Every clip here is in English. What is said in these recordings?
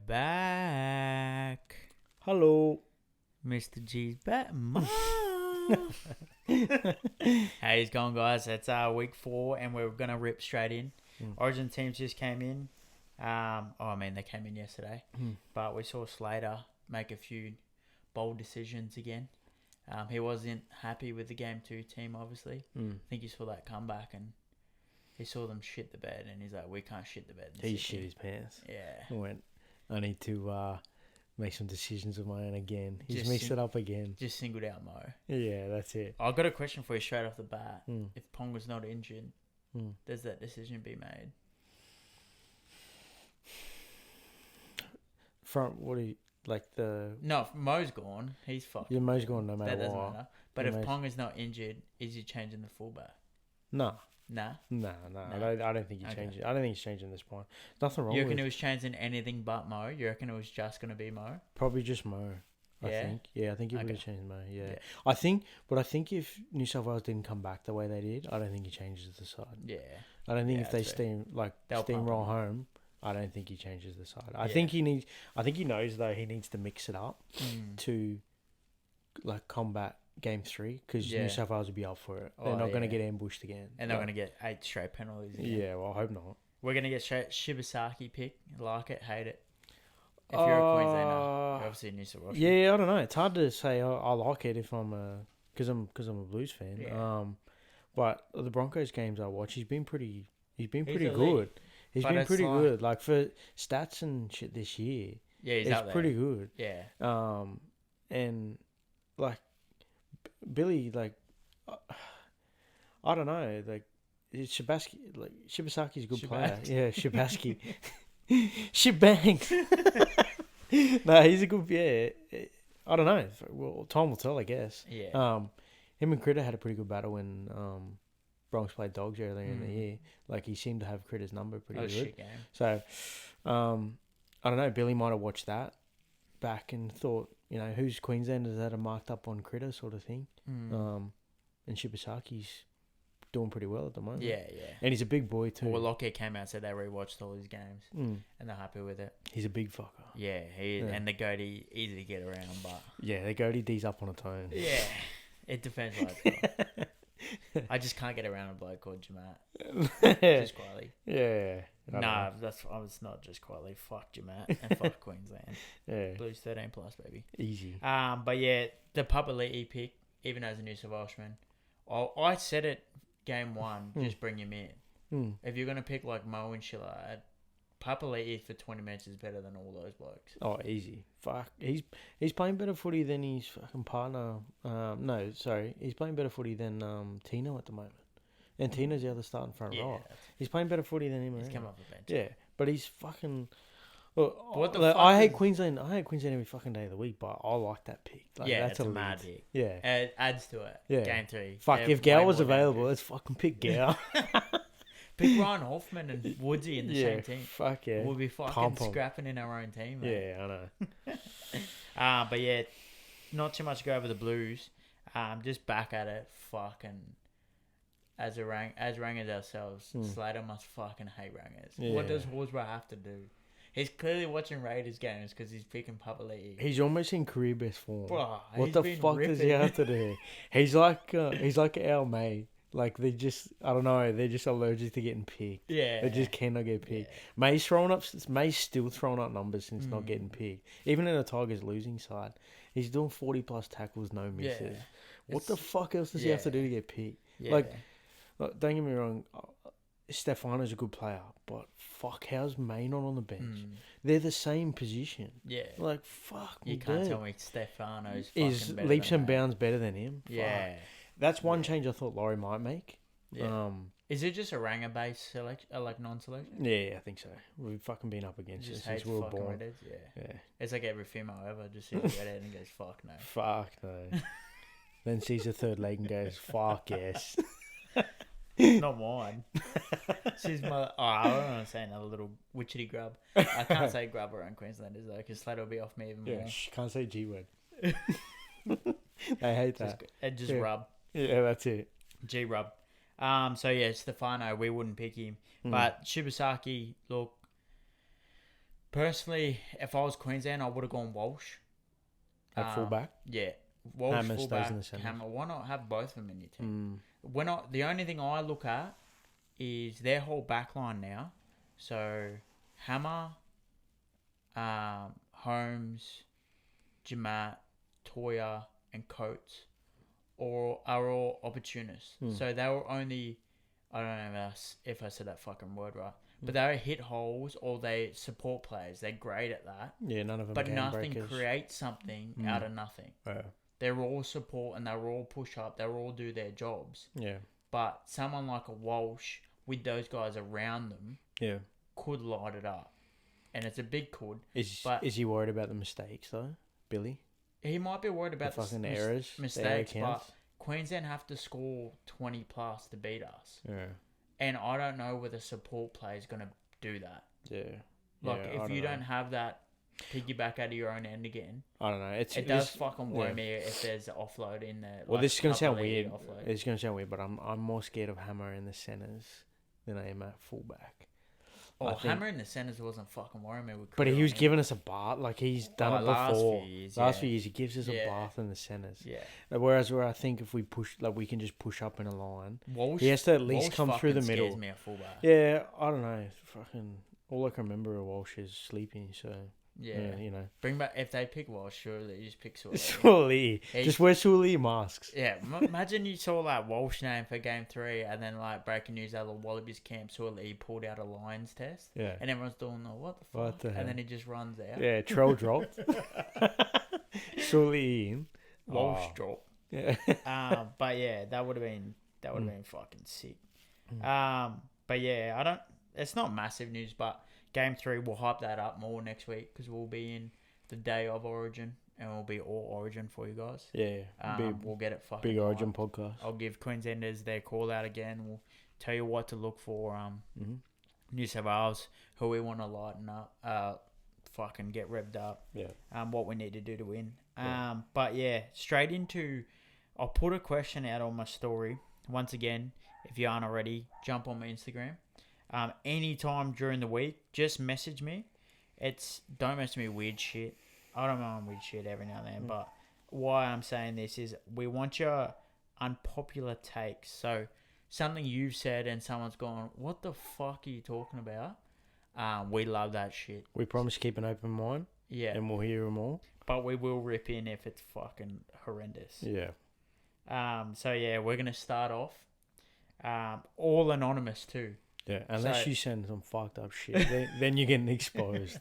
back. Hello. Mr. G's back. Hey, it's going, guys. It's week 4, and we're going to rip straight in. Origin teams just came in. They came in yesterday. But we saw Slater make a few bold decisions again. He wasn't happy with the Game 2 team, obviously. I think he saw that comeback, and he saw them shit the bed, and he's like, we can't shit the bed. He shit his pants. Yeah. He went, I need to make some decisions of my own again. He's mixed it up again. Just singled out Mo. Yeah, that's it. I've got a question for you straight off the bat. If Pong was not injured, does that decision be made? No, if Mo's gone, he's fucked. Yeah, Mo's gone no matter what. That doesn't what. matter. But if Pong is not injured, is he changing the fullback? No. Nah? No. I don't think he changed it. I don't think he's changing this point. Nothing wrong You with reckon it was changing anything but Mo? You reckon it was just going to be Mo? Probably just Mo. I think. Yeah, I think he would have changed Mo. Yeah. I think if New South Wales didn't come back the way they did, I don't think he changes the side. Yeah. I don't think if they steamroll home, I don't think he changes the side. I think he knows though he needs to mix it up to combat Game 3 because New South Wales will be up for it. They're not going to get ambushed again, and they're going to get 8 straight penalties again. Yeah, well, I hope not. We're going to get straight Shibasaki pick. Like it, hate it. If you're a Queenslander, you're obviously a New South Wales. Yeah, I don't know. It's hard to say I like it if I'm because I'm a Blues fan. Yeah. But the Broncos games I watch, he's been pretty good. He's been pretty good. Like for stats and shit this year. Yeah, he's out there. Pretty good. Yeah. And like Billy, I don't know, Shibasaki's a good player. Yeah, Shibaski. Shibang. No, he's a good. Yeah, I don't know. Well, time will tell, I guess. Yeah. Him and Critter had a pretty good battle when Bronx played Dogs earlier in the year. Like he seemed to have Critter's number pretty good. Shit game. So, I don't know. Billy might have watched that back and thought, who's Queenslanders that are marked up on Critter sort of thing. And Shibasaki's doing pretty well at the moment. Yeah. And he's a big boy too. Well, Lockett came out and said they rewatched all his games and they're happy with it. He's a big fucker. Yeah, he is. And the goatee, easy to get around, but... Yeah, the goatee D's up on a tone. Yeah, it depends what I just can't get around a bloke called Jamat. Just quietly. Yeah. It's not just quietly. Fuck Jamat and fuck Queensland. Yeah. Blues 13+, baby. Easy. But yeah, the Papali'i pick, even as a New South Welshman, I said it game 1, just bring him in. If you're going to pick like Mo and shit like that, Papali'i for 20 minutes is better than all those blokes. Oh, easy. Fuck. He's playing better footy than his fucking partner. He's playing better footy than Tino at the moment. And Tino's the other starting front row. He's playing better footy than him. He's come off the bench. Yeah, but he's fucking... I hate Queensland. I hate Queensland every fucking day of the week, but I like that pick. That's a mad pick. Yeah, it adds to it. Yeah, Game 3. Fuck, if Gow was available, let's fucking pick Gow. Pick Ryan Hoffman and Woodsy in the same team. Fuck yeah, we'll be fucking scrapping in our own team. Mate. Yeah, I know. But yeah, not too much to go over the Blues. Just back at it. Fucking as rangers ourselves, Slater must fucking hate rangers. Yeah. What does Horsburgh have to do? He's clearly watching Raiders games because he's picking Papali'i. He's almost in career best form. Bro, what the fuck does he have to do? He's like Al May. Like they're just allergic to getting picked. Yeah, they just cannot get picked. Yeah. May's still throwing up numbers since not getting picked. Even in a Tigers losing side, he's doing 40+ tackles, no misses. Yeah. What the fuck else does he have to do to get picked? Yeah. Like, don't get me wrong, Stefano's a good player, but fuck, how's May not on the bench? They're the same position. Yeah. Like, fuck. You can't tell me Stefano's fucking better leaps than and bounds better than him. Yeah. Fuck. That's one change I thought Laurie might make. Yeah. Is it just a Ranger-based selection, like non-selection? Yeah, I think so. We've fucking been up against it since we were born. Yeah. It's like every female ever just sees a redhead and goes, fuck no. Fuck no. Then sees a third leg and goes, fuck yes. Not mine. She's my... Oh, I don't want to say another little witchetty grub. I can't say grub around Queenslanders though, because Slater will be off me even more. Yeah, can't say G word. I hate that. Just rub. Yeah, that's it. G-rub. So yeah, Stefano, we wouldn't pick him. But Shibasaki, look, Personally, if I was Queensland, I would have gone Walsh. At fullback? Yeah. Walsh, Hammer fullback, stays in the centre. Hammer. Why not have both of them in your team? The only thing I look at is their whole back line now. So, Hammer, Holmes, Jamat, Toya, and Coates are all opportunists. So they were only, I don't know if I said that fucking word right, but they hit holes or they support players. They're great at that. Yeah, none of them. But game nothing breakers. creates something out of nothing. Yeah. They're all support and they're all push up. They all do their jobs. Yeah. But someone like a Walsh with those guys around them, could light it up, and it's a big could. Is he worried about the mistakes though, Billy? He might be worried about the fucking errors, mistakes, but Queensland have to score 20 plus to beat us. Yeah. And I don't know whether support play is going to do that. Yeah. Like, if you don't have that piggyback out of your own end again, I don't know. It does fucking worry me if there's an offload in there. Well, this is going to sound weird. It's going to sound weird, but I'm more scared of Hammer in the centres than I am at fullback. Hammer in the centres wasn't fucking worrying me. But he was giving us a bath. Like, he's done it before. Last few years, he gives us a bath in the centres. Yeah. Whereas where I think if we push, like, we can just push up in a line. Walsh, he has to at least come through the middle. Scares me at fullback. Yeah, I don't know. Fucking all I can remember of Walsh is sleeping. So yeah, you know. Bring back if they pick Walsh, surely you just pick Sully. Sully. Just wear Sully masks. Yeah, imagine you saw that Walsh name for game 3, and then like breaking news out of the Wallabies camp, Sully pulled out a Lions test. Yeah, and everyone's doing what the fuck, and then he just runs out. Yeah, Trell dropped. Sully in. Walsh dropped. Yeah. But yeah, that would have been fucking sick. But yeah, I don't. It's not massive news, but. Game 3, we'll hype that up more next week because we'll be in the day of Origin and we'll be all Origin for you guys. Yeah. We'll get it fucking big Origin hyped. podcast. I'll give Queenslanders their call out again. We'll tell you what to look for. New South Wales, who we want to lighten up, fucking get revved up. Yeah. What we need to do to win. But yeah, straight into, I'll put a question out on my story. Once again, if you aren't already, jump on my Instagram. Anytime during the week, just message me. Don't message me weird shit. I don't mind weird shit every now and then, but why I'm saying this is we want your unpopular takes. So something you've said and someone's gone, what the fuck are you talking about? We love that shit. We promise to keep an open mind. Yeah. And we'll hear them all. But we will rip in if it's fucking horrendous. Yeah. So yeah, we're going to start off. All anonymous too. Yeah, unless you send some fucked up shit, then you're getting exposed.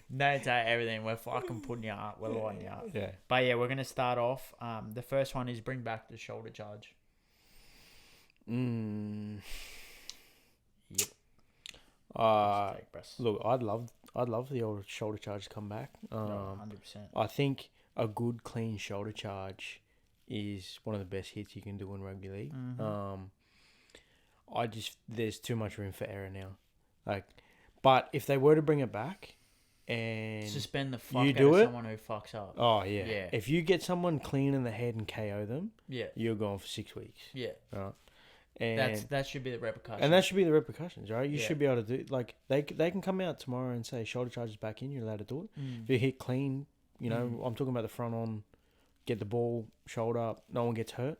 No, tell everything. We're fucking putting you up. We're lighting you up. Yeah. But yeah, we're going to start off. The first one is bring back the shoulder charge. Yep. Look, I'd love the old shoulder charge to come back. 100%. I think a good clean shoulder charge is one of the best hits you can do in rugby league. There's too much room for error now. But if they were to bring it back and suspend the fuck out of someone who fucks up. Oh yeah. If you get someone clean in the head and KO them, you're gone for 6 weeks. Yeah. Right. And that should be the repercussions. And that should be the repercussions, right? You should be able to do they can come out tomorrow and say shoulder charge is back in. You're allowed to do it. If you hit clean, I'm talking about the front on, get the ball shoulder up, no one gets hurt.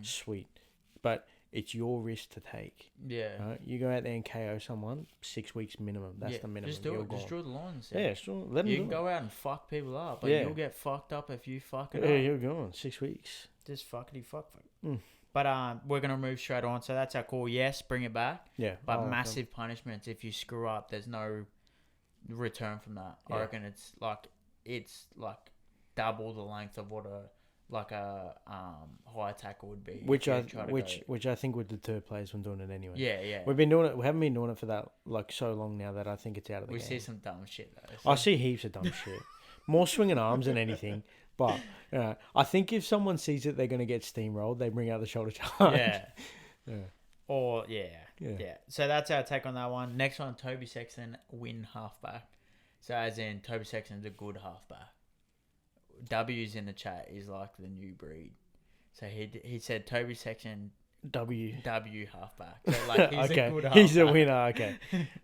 Sweet, but it's your risk to take. Yeah. Right? You go out there and KO someone, 6 weeks minimum. That's the minimum. Just do it. Just draw the lines. Yeah, sure. Let them you can go out and fuck people up, but you'll get fucked up if you fuck it up. Yeah, you're gone. 6 weeks. Just fuckity fuck. But we're going to move straight on. So that's our call. Yes, bring it back. Yeah. But massive punishments. If you screw up, there's no return from that. I reckon it's like double the length of what a high tackle would be. Which I think would deter players from doing it anyway. Yeah. We've been doing it. We haven't been doing it for that so long now that I think it's out of the game. We see some dumb shit though. So. I see heaps of dumb shit. More swinging arms than anything. But I think if someone sees it, they're going to get steamrolled. They bring out the shoulder charge. Yeah. Or yeah. So that's our take on that one. Next one, Toby Sexton win halfback. So as in Toby Sexton's a good halfback. W's in the chat is like the new breed. So he said Toby Sexton W. W halfback. So, like, he's okay. a good halfback. He's a winner. Okay.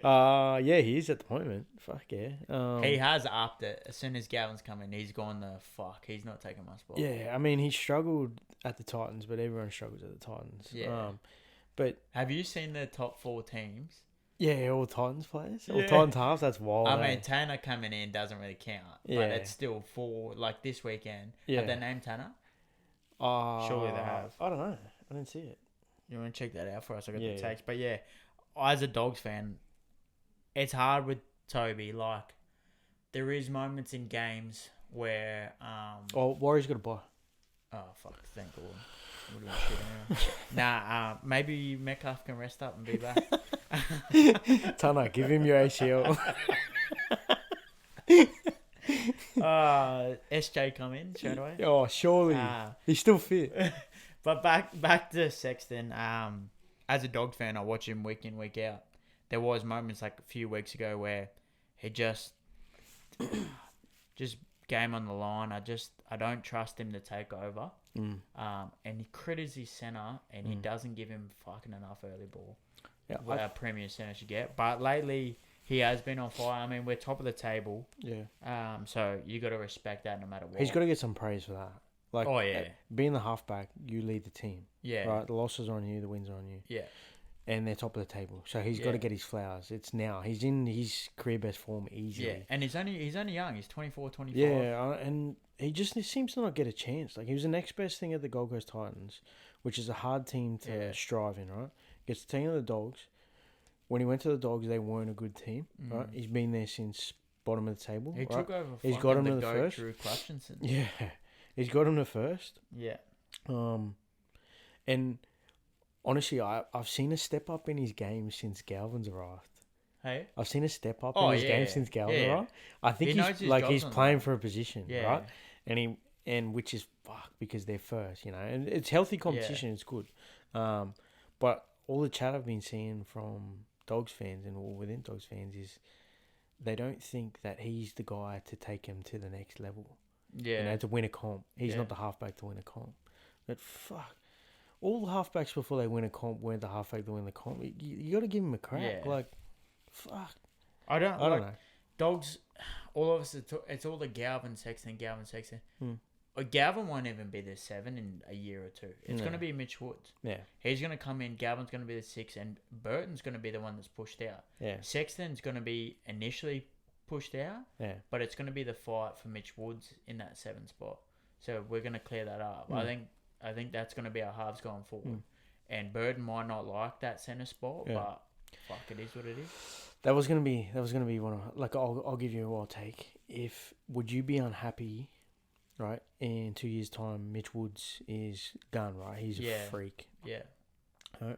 Yeah, he is at the moment. Fuck yeah. He has upped it. As soon as Gavin's come in, he's gone the fuck. He's not taking my spot. Yeah, I mean, he struggled at the Titans, but everyone struggles at the Titans. Yeah. But have you seen the top 4 teams? yeah, all Titans players, all Titans halves. That's wild. I mean, Tanner coming in doesn't really count, but it's still 4. Like this weekend, have they named Tanner? Surely they have. I don't know. I didn't see it. You want to check that out for us? I got the text, but yeah, as a Dogs fan, it's hard with Toby. Like, there is moments in games where Warriors got a bye. Oh fuck! Thank God. Would have been shit anyway. Maybe Metcalf can rest up and be back. Tanner, give him your ACL. SJ come in straight away. Oh, surely he's still fit. But back to Sexton. As a Dog fan, I watch him week in, week out. There was moments like a few weeks ago where he just game on the line. I don't trust him to take over. And he critters his centre, and he doesn't give him fucking enough early ball. Yeah, a premier centre should get. But lately, he has been on fire. I mean, we're top of the table. Yeah. So you got to respect that no matter what. He's got to get some praise for that. Like, yeah. Being the halfback, you lead the team. Yeah. Right. The losses are on you. The wins are on you. Yeah. And they're top of the table, so he's got to get his flowers. It's now. He's in his career best form easily. Yeah, and he's only young. He's 24, 25. Yeah, and he seems to not get a chance. Like, he was the next best thing at the Gold Coast Titans, which is a hard team to strive in, right? Gets the team of the Dogs. When he went to the Dogs, they weren't a good team, right? He's been there since bottom of the table. He took over. He's got him to the first. Drew Clutchinson. Yeah, he's got him to first. Yeah. And honestly, I've seen a step up in his game since Galvin's arrived. Hey, I've seen a step up in his game since Galvin arrived. I think he's playing for a position, right? And which is because they're first, and it's healthy competition. It's good, but all the chat I've been seeing from Dogs fans and all within Dogs fans is they don't think that he's the guy to take him to the next level. Yeah, to win a comp. He's not the halfback to win a comp. But fuck. All the halfbacks before they win a comp weren't the halfback to win the comp. You got to give him a crack. Yeah. Like, fuck. I don't know. Dogs, all of us, it's all the Galvin Sexton. Galvin won't even be the 7 in a year or two. It's going to be Mitch Woods. Yeah. He's going to come in. Galvin's going to be the 6, and Burton's going to be the one that's pushed out. Yeah. Sexton's going to be initially pushed out. Yeah. But it's going to be the fight for Mitch Woods in that 7 spot. So we're going to clear that up. I think that's going to be our halves going forward. And Burton might not like that centre spot, but fuck, it is what it is. That was going to be one of, like, I'll give you a wild take. Would you be unhappy, right? In 2 years' time, Mitch Woods is gone, right? He's a freak. Yeah. Right?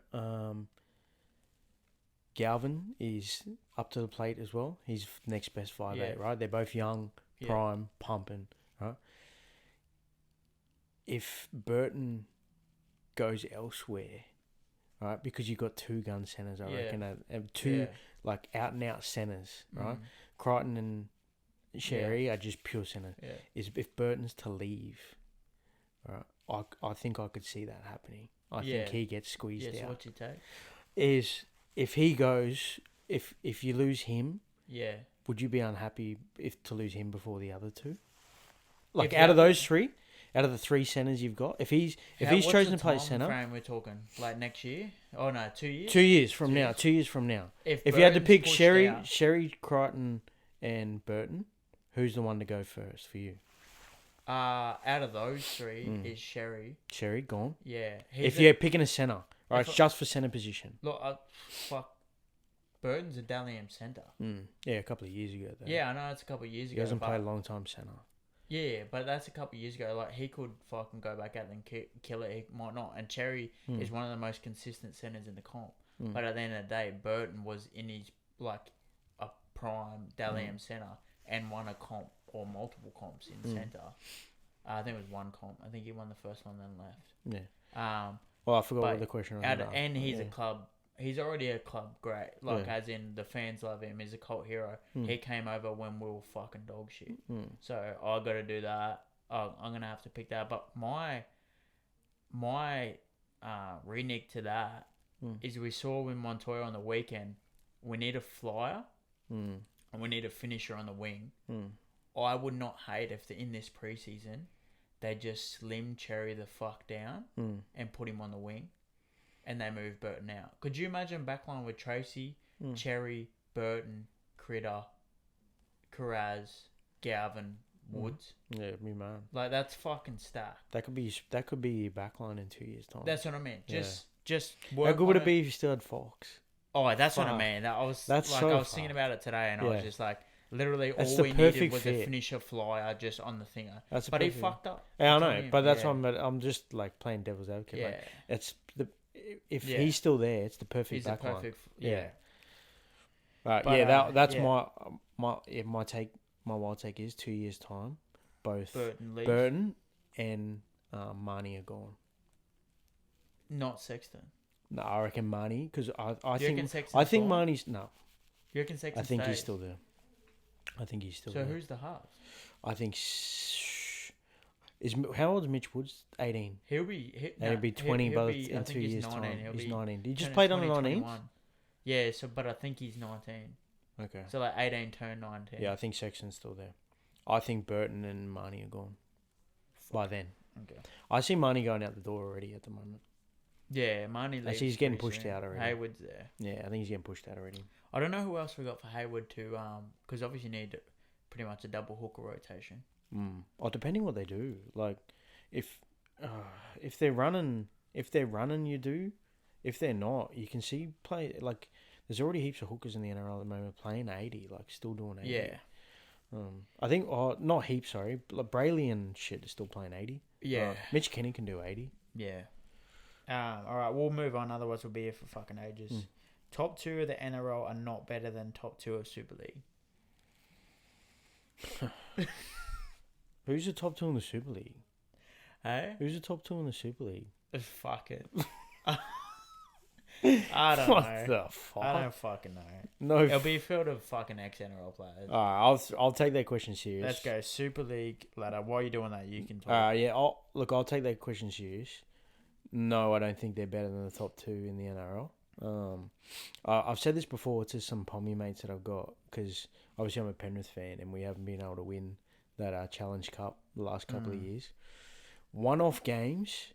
Galvin is up to the plate as well. He's next best 5'8", right? They're both young, prime, pumping, right? If Burton goes elsewhere, right, because you've got 2 gun centers, I reckon, and 2 like out and out centers, right? Crichton and Sherry are just pure centers. Yeah. If Burton's to leave, right, I think I could see that happening. I think he gets squeezed out. So what you take is if he goes, if you lose him, would you be unhappy to lose him before the other 2? Like, out of those 3. Out of the 3 centers you've got, if he's chosen to play center, frame we're talking like next year? Oh no, 2 years. 2 years from now. 2 years from now. If you had to pick Sherry, Crichton, and Burton, who's the one to go first for you? Out of those 3 is Sherry. Sherry gone. Yeah. If you're picking a center, right, it's just for center position. Look, Burton's a Dally M centre. Yeah, a couple of years ago. Though. Yeah, I know it's a couple of years ago. He hasn't played a long time center. Yeah, but that's a couple of years ago. Like, he could fucking go back out and kill it. He might not. And Cherry is one of the most consistent centers in the comp. But at the end of the day, Burton was in his, like, a prime Dally M center and won a comp or multiple comps in center. I think it was one comp. I think he won the first one, then left. Yeah. Well, I forgot what the question was. And he's a club. He's already a club great. Like, as in, the fans love him. He's a cult hero. He came over when we were fucking dog shit. So, I got to do that. I'm going to have to pick that. But my renege to that is we saw with Montoya on the weekend, we need a flyer and we need a finisher on the wing. I would not hate if in this preseason they just slim Cherry the fuck down and put him on the wing and they move Burton out. Could you imagine backline with Tracy, Cherry, Burton, Critter, Carraz, Galvin, Woods? Yeah, me man. Like, that's fucking stacked. That could be your backline in 2 years' time. That's what I mean. Just work. How good would it be if you still had Fox? Oh, that's what I mean. I was thinking about it today, and I was just like, literally, all we needed was a finisher flyer just on the thinger. But he fucked up. Yeah, I know, but that's why I'm just like playing devil's advocate. Yeah, like, if he's still there, it's the perfect backline. Perfect. Yeah. Right. But, that's my take. My wild take is 2 years' time, both Burton and Marnie are gone. Not Sexton. No, I reckon Marnie, because I think Marnie's no. You reckon Sexton? I think stays? he's still there. I think he's still so there. So who's the half? I think how old is Mitch Woods? 18. He'll be 20 in 2 years' time. He's 19. He just played on the 19. Yeah, but I think he's 19. Okay. So like 18 turn 19. Yeah, I think Sexton's still there. I think Burton and Marnie are gone by then. Okay. I see Marnie going out the door already at the moment. Yeah, Marnie leaves. Actually, he's getting pushed out already. Hayward's there. Yeah, I think he's getting pushed out already. I don't know who else we got for Hayward to because obviously you need pretty much a double hooker rotation. Or depending what they do, like if they're running, you do. If they're not, you can see play like. There's already heaps of hookers in the NRL at the moment playing 80, like still doing 80. Yeah. I think, not heaps, sorry. Like Brayley and shit is still playing 80. Yeah. Mitch Kenny can do 80. Yeah. All right, we'll move on. Otherwise, we'll be here for fucking ages. Top 2 of the NRL are not better than top 2 of Super League. Who's the top 2 in the Super League? Hey? Who's the top 2 in the Super League? Fuck it. I don't know. What the fuck? I don't fucking know. No, it'll be filled with fucking ex-NRL players. Alright, I'll take that question serious. Let's go Super League ladder. While you're doing that, you can talk. Yeah. I'll take that question serious. No, I don't think they're better than the top 2 in the NRL. I've said this before to some Pommy mates that I've got because obviously I'm a Penrith fan and we haven't been able to win that Challenge Cup the last couple of years. One-off games.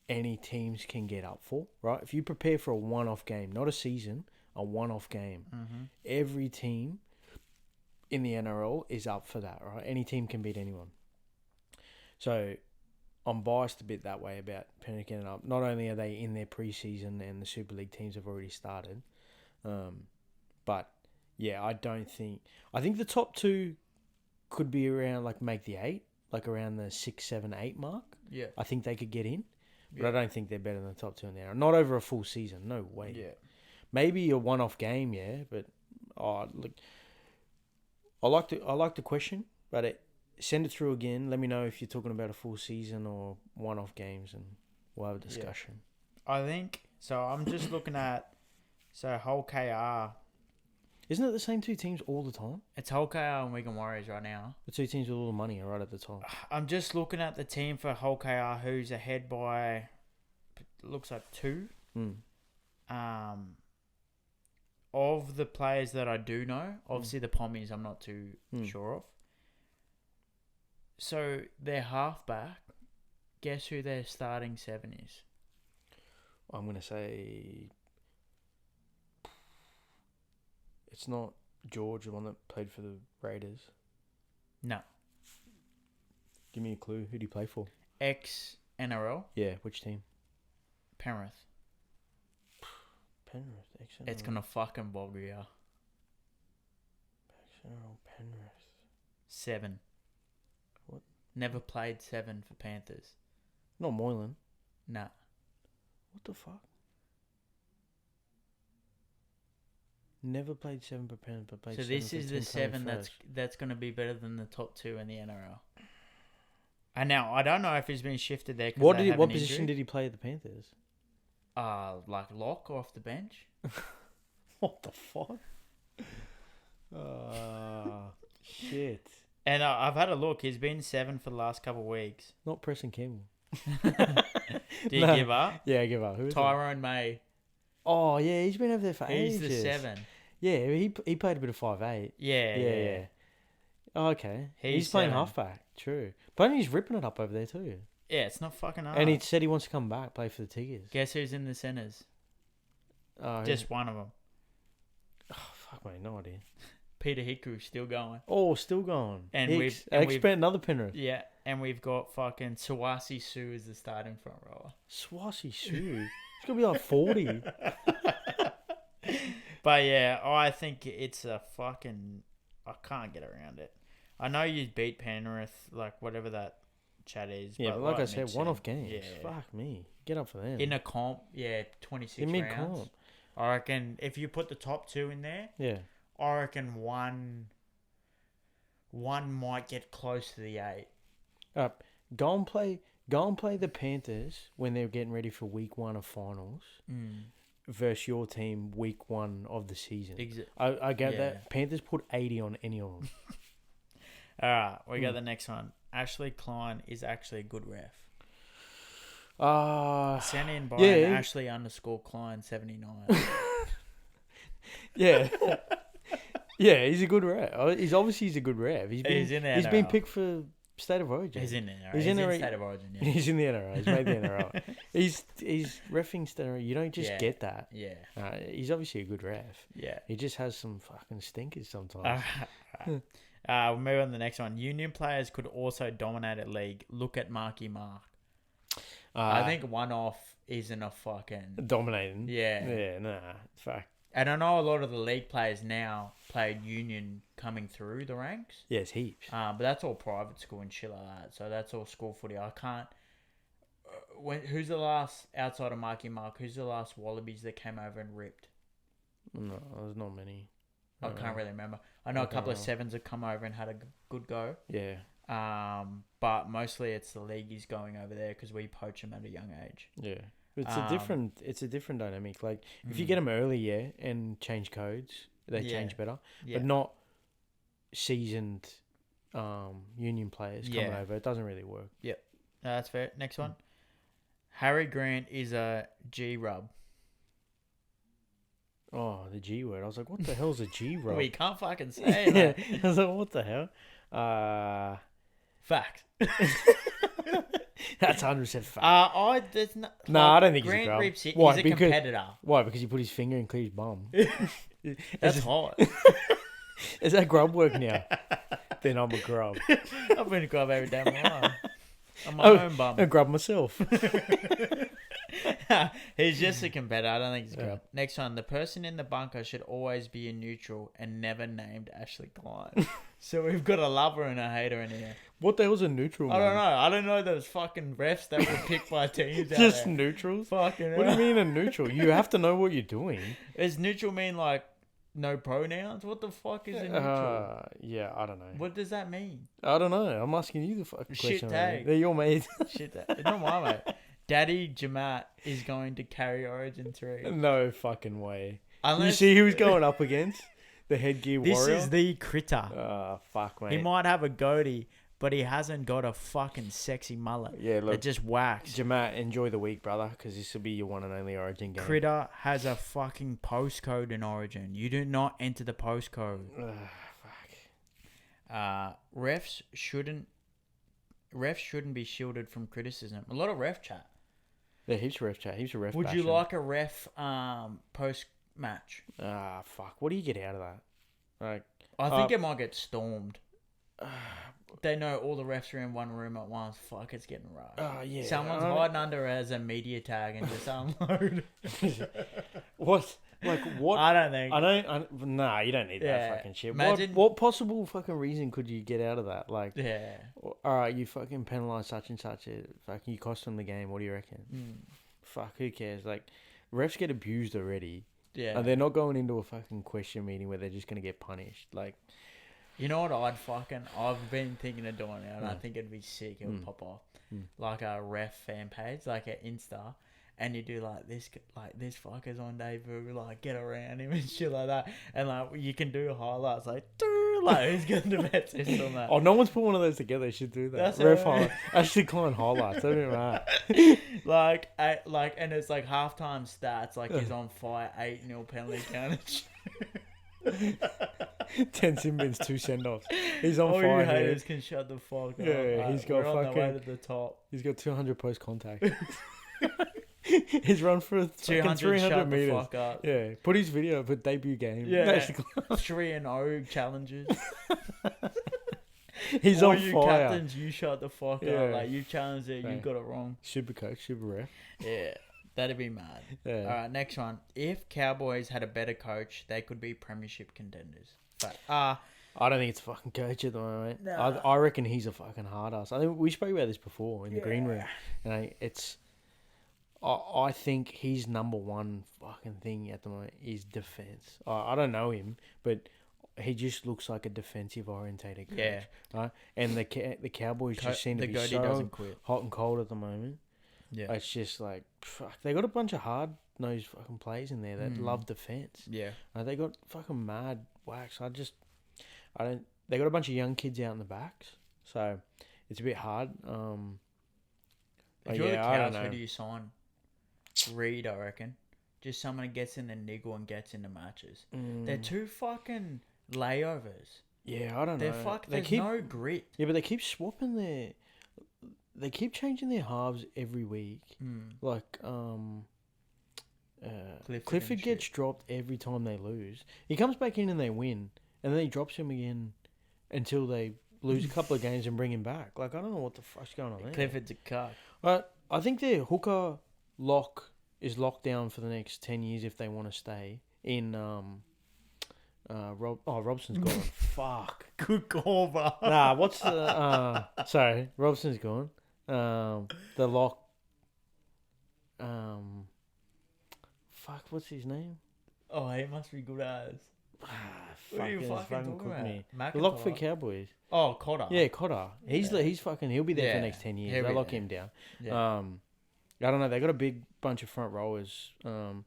Any teams can get up for, right? If you prepare for a one-off game, not a season, a one-off game, every team in the NRL is up for that, right? Any team can beat anyone. So I'm biased a bit that way about Penrith getting up. Not only are they in their pre-season and the Super League teams have already started, but yeah, I think the top 2 could be around, like, make the 8, like around the 6, 7, 8 mark. Yeah. I think they could get in. But I don't think they're better than the top 2 in there. Not over a full season. No way. Yeah. Maybe a one-off game, yeah. But look, I like the question, but send it through again. Let me know if you're talking about a full season or one-off games, and we'll have a discussion. Yeah. I think so. I'm just looking at Hull KR. Isn't it the same 2 teams all the time? It's Hull KR and Wigan Warriors right now. The 2 teams with all the money are right at the top. I'm just looking at the team for Hull KR who's ahead by, looks like 2. Of the players that I do know, obviously the Pommies I'm not too sure of. So their halfback, guess who their starting 7 is? I'm going to say... It's not George, the one that played for the Raiders. No. Give me a clue. Who do you play for? Ex-NRL. Yeah, which team? Penrith. Penrith, ex-NRL. It's going to fucking bog you. Ex-NRL, Penrith. 7. What? Never played 7 for Panthers. Not Moylan. Nah. What the fuck? Never played 7 for Penrith, but played 7 for So this is the 7 that's going to be better than the top 2 in the NRL. And now I don't know if he's been shifted there. What position did he play at the Panthers? Like lock off the bench. What the fuck? Shit. And I've had a look. He's been 7 for the last couple of weeks. Not Preston Campbell. Do you give up? Yeah, I give up. Who is Tyrone May. Oh, yeah, he's been over there for He's ages. the 7. Yeah, he played a bit of 5'8". Yeah. Oh, okay. He's playing 7. halfback. True. But he's ripping it up over there too. Yeah, it's not fucking hard. And he said he wants to come back, play for the Tigers. Guess who's in the centres? Just one of them. Oh, fuck, mate, no idea. Peter Hickory still going. Oh, still going. And Hicks. we've expect another Penrith. Yeah, and we've got fucking Sawasi Sue as the starting front rower. Swashy Sue. He's gonna be like 40. But yeah, I think it's a fucking... I can't get around it. I know you beat Penrith, like whatever that chat is. Yeah, but like I said, one-off games. Yeah. Fuck me. Get up for them. In a comp, 26 in rounds. mid-comp. I reckon if you put the top 2 in there, I reckon one might get close to the 8. Go and play the Panthers when they're getting ready for week 1 of finals versus your team week 1 of the season. I get that. Panthers put 80 on any of them. All right, we got the next one. Ashley Klein is actually a good ref. Sent in by Ashley _Klein 79. Yeah. Yeah, he's a good ref. He's a good ref. He's in the NRL. He's been picked for State of Origin. He's in the NRL. He's in State of Origin, yeah. He's in the NRL. He's made the NRL. He's reffing State of Origin. You don't just get that. Yeah. He's obviously a good ref. Yeah. He just has some fucking stinkers sometimes. We'll move on to the next one. Union players could also dominate a league. Look at Marky Mark. I think one off isn't a fucking... Dominating. Yeah. Yeah, nah. Fuck. And I know a lot of the league players now played Union coming through the ranks. Yes, heaps. But that's all private school and shit like that. So that's all school footy. I can't... who's the last, outside of Marky Mark, who's the last Wallabies that came over and ripped? No, there's not many. I can't really remember. I know a couple of sevens have come over and had a good go. Yeah. But mostly it's the league is going over there because we poach them at a young age. Yeah. It's a different dynamic. Like if you get them early, and change codes, they change better. But not seasoned Union players coming over. It doesn't really work. Yep. No, that's fair. Next one. Harry Grant is a G-rub. Oh, the G word. I was like, what the hell's a G-rub? We can't fucking say it. I was like, what the hell? Fact. That's 100% fact. I don't think Grant he's a grub. rips it. Why? He's a competitor. Why? Because he put his finger in Clear's bum. That's hot. Is that grub work now? Then I'm a grub. I've been a grub every day of my life. I'm my own bum. I grub myself. He's just a competitor. I don't think he's a grub. Next one. The person in the bunker should always be a neutral and never named Ashley Klein. So we've got a lover and a hater in here. What the hell's a neutral? I don't know. I don't know those fucking refs that were picked by teams. Just out there. neutrals? Fucking. What do you mean a neutral? You have to know what you're doing. Does neutral mean like no pronouns? What the fuck is a neutral? Yeah, I don't know. What does that mean? I don't know. I'm asking you the fucking Shit question. tag. They're your mate. Shit tag. It's not my mate. Daddy Jamat is going to carry Origin 3. No fucking way. Unless... You see who he's going up against? The headgear warrior? This is the critter. Oh, fuck, mate. He might have a goatee, but he hasn't got a fucking sexy mullet. Yeah, look. That just whacks. Jamat, enjoy the week, brother, because this will be your one and only Origin game. Critter has a fucking postcode in Origin. You do not enter the postcode. Fuck. Refs shouldn't be shielded from criticism. A lot of ref chat. Yeah, heaps of ref chat. Heaps of ref Would bashing. you like a ref post-match? Fuck. What do you get out of that? Like, I think it might get stormed. They know all the refs are in one room at once. Fuck, it's getting rushed. Yeah. Someone's hiding under as a media tag and just unload. What? Like, what? I don't think. Nah, you don't need that fucking shit. Imagine, what possible fucking reason could you get out of that? Like, yeah. Alright, you fucking penalise such and such. Fucking you cost them the game. What do you reckon? Fuck, who cares? Like, refs get abused already. Yeah. And they're not going into a fucking question meeting where they're just going to get punished. Like, you know what I've been thinking of doing it, and I think it'd be sick. It would pop off. Like a ref fan page, like an Insta. And you do this fucker's on debut, like get around him and shit like that. And like you can do highlights like Like, who's going to bet assist on that? Oh, no one's put one of those together. They should do that. That's Ref it. highlight. Ashley Klein highlights. That'd be right. And it's like halftime stats. Like, he's on fire, 8-0 penalty counted. 10 sin bins, 2 send-offs. He's on All fire. you haters can shut the fuck up. Yeah, he's got we're on the way fucking- to the top. He's got 200 post contact. He's run for fucking 200, 300 shut meters. the fuck up. Yeah, put his video of a debut game. Yeah. Ashley Klein. 3-0 challenges. He's All on you fire. captains, you shut the fuck Yeah. up. Like, you challenged it, you Right. got it wrong. Super coach, super ref. Yeah, that'd be mad. Yeah. All right, next one. If Cowboys had a better coach, they could be premiership contenders. But I don't think it's a fucking coach at the moment. Nah. I reckon he's a fucking hard ass. I think we spoke about this before in the green room. And I think his number one fucking thing at the moment is defense. I don't know him, but he just looks like a defensive orientated coach. Yeah. Right? And the Cowboys just seem to the be goatee so doesn't quit. hot and cold at the moment. Yeah. It's just like, fuck, they got a bunch of hard-nosed fucking players in there that love defense. Yeah. They got fucking mad wax. They got a bunch of young kids out in the backs, so it's a bit hard. If you're the I don't Cows, know. who do you sign? Reed, I reckon. Just someone who gets in the niggle and gets into matches. They're too fucking layovers. Yeah, I don't They're know. There's no grit. Yeah, but they keep swapping they keep changing their halves every week. Like, Clifford gets dropped every time they lose. He comes back in and they win, and then he drops him again until they lose a couple of games and bring him back. Like, I don't know what the fuck's going on there. Clifford's a cuck. But I think their hooker lock is locked down for the next 10 years if they want to stay in Robson's gone. Fuck. Good call, bro. Nah, what's the sorry, Robson's gone. The lock fuck, what's his name? Oh, he must be good as. What are you It's fucking talking cooked me. about? The lock for McIntyre? Cowboys. Oh, Cotter. Yeah, Cotter. He's fucking. He'll be there for the next 10 years. he'll They be lock there. him down. Yeah. I don't know. They got a big bunch of front rowers. Helam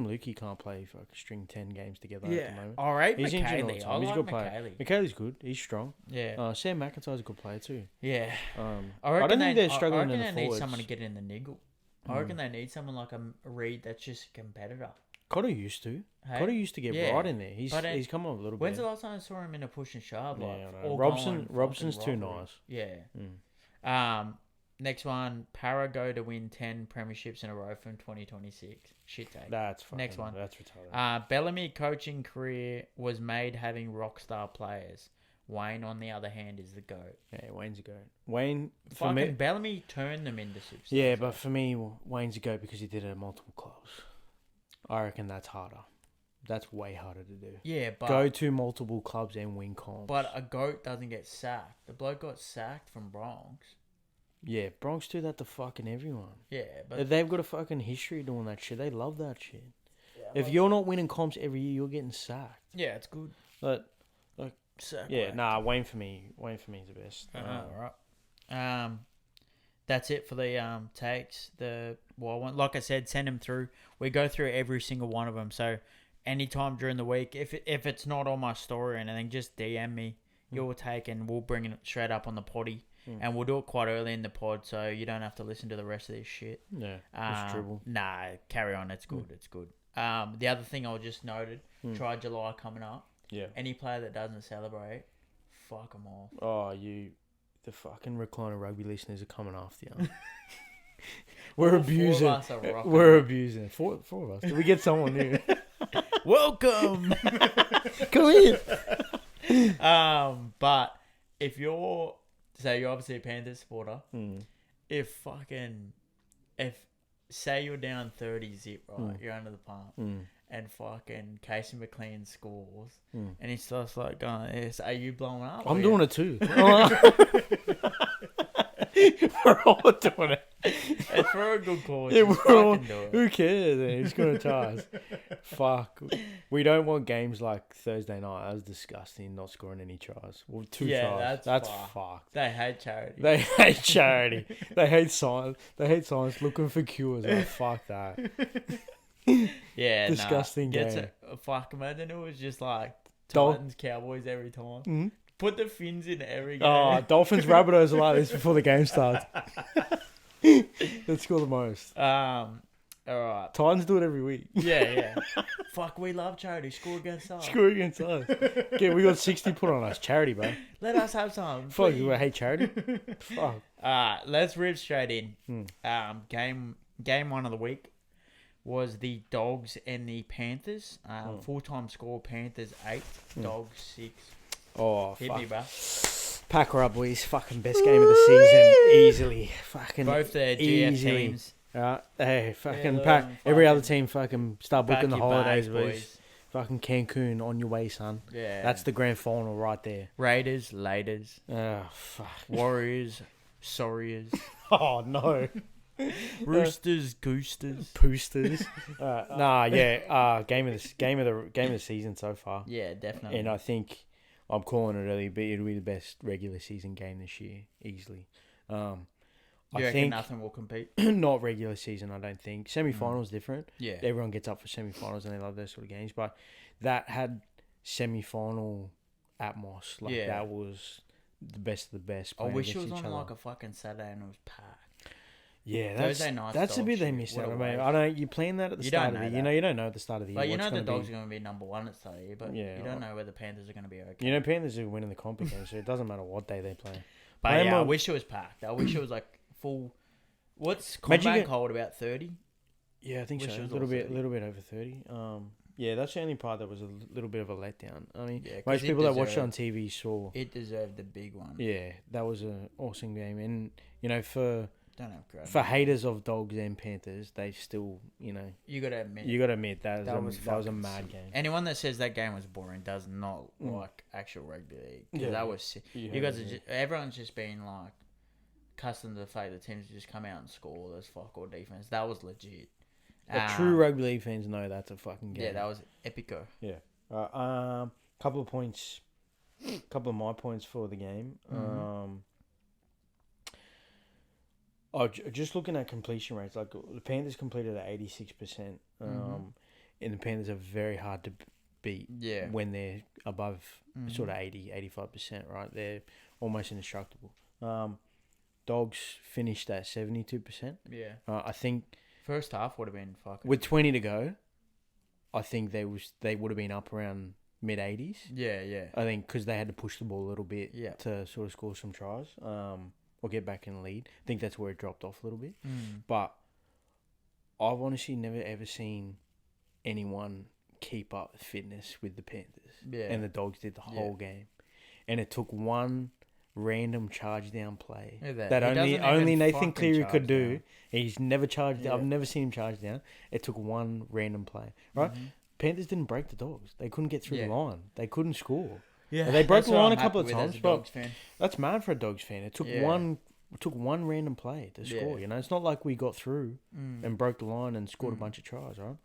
Lukey can't play for string 10 games together at the moment. All right, He's injured all the McKaylee. time. I He's a like good player. McKaylee. McKaylee's good. He's strong. Yeah. Sam McIntyre's a good player too. Yeah. I don't think they're struggling I in reckon the they need forwards. someone to get in the niggle. I reckon they need someone like a Reed that's just a competitor. Cotter used to. Hey? Cotter used to get Yeah. right in there. He's But, he's come on a little When's bit. the last time I saw him in a push and shove? Like, Yeah, I know. all Robson's going too fucking nice. Yeah. Next one. Para go to win 10 premierships in a row from 2026. Shit take. That's fucking, Next one. That's retarded. Bellamy coaching career was made having rock star players. Wayne, on the other hand, is the GOAT. Yeah, Wayne's a goat. Wayne, for Fucking me, Bellamy turned them into superstars. yeah, but for me, Wayne's a goat because he did it at multiple clubs. I reckon that's harder. That's way harder to do. Yeah, but Go to multiple clubs and win comps. But a GOAT doesn't get sacked. The bloke got sacked from Bronx. Yeah, Bronx do that to fucking everyone. Yeah, but They've got a fucking history doing that shit. They love that shit. yeah, If you're not winning comps every year, you're getting sacked. yeah, it's good. But Sack yeah, whack. nah, Wayne for me is the best. All right. That's it for the takes. The wild one, like I said, send them through. We go through every single one of them. So anytime during the week, if it's not on my story or anything, just DM me your take and we'll bring it straight up on the potty. And we'll do it quite early in the pod, so you don't have to listen to the rest of this shit. Yeah, it's dribble. Nah, carry on. It's good. It's good. The other thing I just noted, try July coming up. Yeah. Any player that doesn't celebrate, fuck them off. Oh, the fucking Recliner Rugby listeners are coming after you. We're abusing. Four of us are rocking. We're abusing. Four of us. Did we get someone new? Welcome. Come in. But if you're obviously a Panthers supporter, if say you're down 30 zip, right, you're under the pump, and fucking Casey McLean scores, and he's just like going, are you blowing up? I'm doing it too. We're all doing it. It's for a good cause. Yeah, Just we're all, fucking do it. who cares? Who's going to charge? Fuck. We don't want games like Thursday night. That was disgusting, not scoring any tries. Well, two tries. That's fucked. They hate charity. They hate charity. They hate science. They hate science looking for cures. Oh, fuck that. Yeah, Disgusting game. Fuck, imagine it was just like Titans, Cowboys every time. Mm-hmm. Put the fins in every game. Oh, Dolphins, Rabbitohs are like this before the game starts. Let's score the most. All right. Titans do it every week. Yeah. Fuck, we love charity. Score against us. Score against us. Yeah, we got 60 put on us. Charity, bro. Let us have some. Fuck, you hate charity? Fuck. Let's rip straight in. Game 1 of the week was the Dogs and the Panthers. Full-time score, Panthers 8, Dogs 6. Oh, Hit fuck. me, bro. Pack her up, boys. Fucking best game of the season. Easily. Fucking Both the GF easily. teams. Hey, fucking Yeah, pack. fucking Every other team fucking start booking the Pack your holidays, bags, boys. Fucking Cancun on your way, son. Yeah. That's the grand final right there. Raiders, Laters, Oh, fuck. Warriors, Sorriers, Oh, no. Roosters, Goosters. Poosters. Game of the season so far. Yeah, definitely. And I think I'm calling it early, but it'll be the best regular season game this year, easily. You reckon think nothing will compete? not regular season, I don't think. Semi-finals different. Yeah. Everyone gets up for semi-finals and they love those sort of games. But that had semi-final atmos. Like, that was the best of the best. I wish it was each on other. like a fucking Saturday and it was packed. Yeah, Thursday nights, that's a bit dog they shit. missed What out. a I mean, waste. I don't. You plan that at the You start don't of the know year. that. You don't know at the start of the year. Like, you what's know the gonna Dogs be. are going to be number 1 at the start of the year, but Yeah, you don't know where the Panthers are going to be okay. You know, Panthers are winning the comp again, so it doesn't matter what day they play. But I wish it was packed. I wish it was like full. What's Combank hold, about 30? Yeah, I think Wish so. it was A all 30. little bit over 30. Yeah, that's the only part that was a little bit of a letdown. I mean, Yeah, 'cause most it people that watched it on deserved- TV saw. It deserved the big one. Yeah, that was an awesome game, and you know, for Don't have crowd. haters of Dogs and Panthers, they still, you know, You got to admit. you got to admit that That was was a fucking mad sick. game. Anyone that says that game was boring does not like actual rugby league. 'Cause Yeah. that was sick. Yeah, You guys are yeah. just, everyone's just been like accustomed to the fact that teams just come out and score. There's fuck all defense. That was legit. True rugby league fans know that's a fucking game. Yeah, that was epico. Yeah. Couple of points. Couple of my points for the game. Just looking at completion rates, like the Panthers completed at 86%. And the Panthers are very hard to beat. Yeah. When they're above sort of 85%, right? They're almost indestructible. Dogs finished at 72%. Yeah. I think First half would have been fucking. with 20 to go, I think they would have been up around mid 80s. Yeah. I think because they had to push the ball a little bit Yeah. to sort of score some tries, or get back in the lead. I think that's where it dropped off a little bit. Mm. But I've honestly never ever seen anyone keep up fitness with the Panthers. Yeah. And the Dogs did the whole game. And it took one random charge down play Look at that He doesn't only even Nathan fucking Cleary charge could do. down. He's never charged. Yeah. I've never seen him charge down. It took one random play. Right? Panthers didn't break the Dogs. They couldn't get through the line. They couldn't score. Yeah. They broke That's the what line I'm a couple happy of with as times, a but Dogs fan. that's mad for a Dogs fan. It took one random play to score. Yeah. You know, it's not like we got through and broke the line and scored a bunch of tries, right?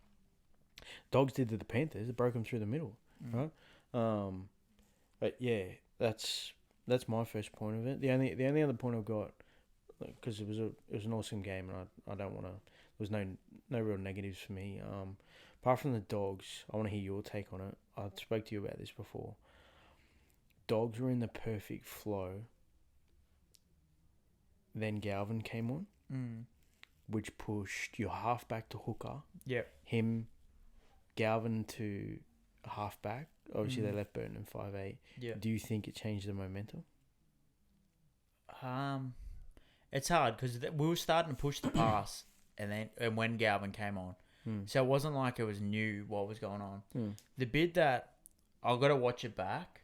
Dogs did to the Panthers. It broke them through the middle, right? But yeah, that's my first point of it. The only other point I've got, because it was an awesome game, and I don't want to. There was no real negatives for me. Apart from the Dogs, I want to hear your take on it. I spoke to you about this before. Dogs were in the perfect flow. Then Galvin came on, which pushed your halfback to hooker. Yep. Him, Galvin to halfback. Obviously, they left Burton in 5'8". Yeah. Do you think it changed the momentum? It's hard because we were starting to push the pass, and when Galvin came on, so it wasn't like it was new what was going on. The bit that I got to watch it back.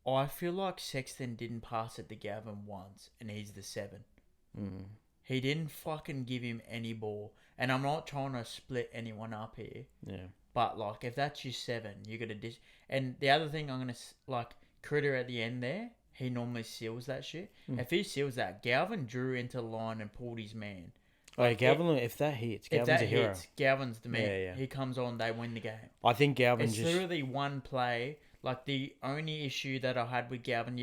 I feel like Sexton didn't pass it to Galvin once, and he's the 7. He didn't fucking give him any ball, and I'm not trying to split anyone up here. Yeah. But like, if that's your 7, you got to And the other thing I'm gonna like, Critter at the end there, he normally seals that shit. If he seals that, Galvin drew into the line and pulled his man. Like, Galvin, if that hits, Galvin's a hero. Galvin's the man. Yeah. He comes on, they win the game. I think Galvin It's literally one play. Like, the only issue that I had with Galvin,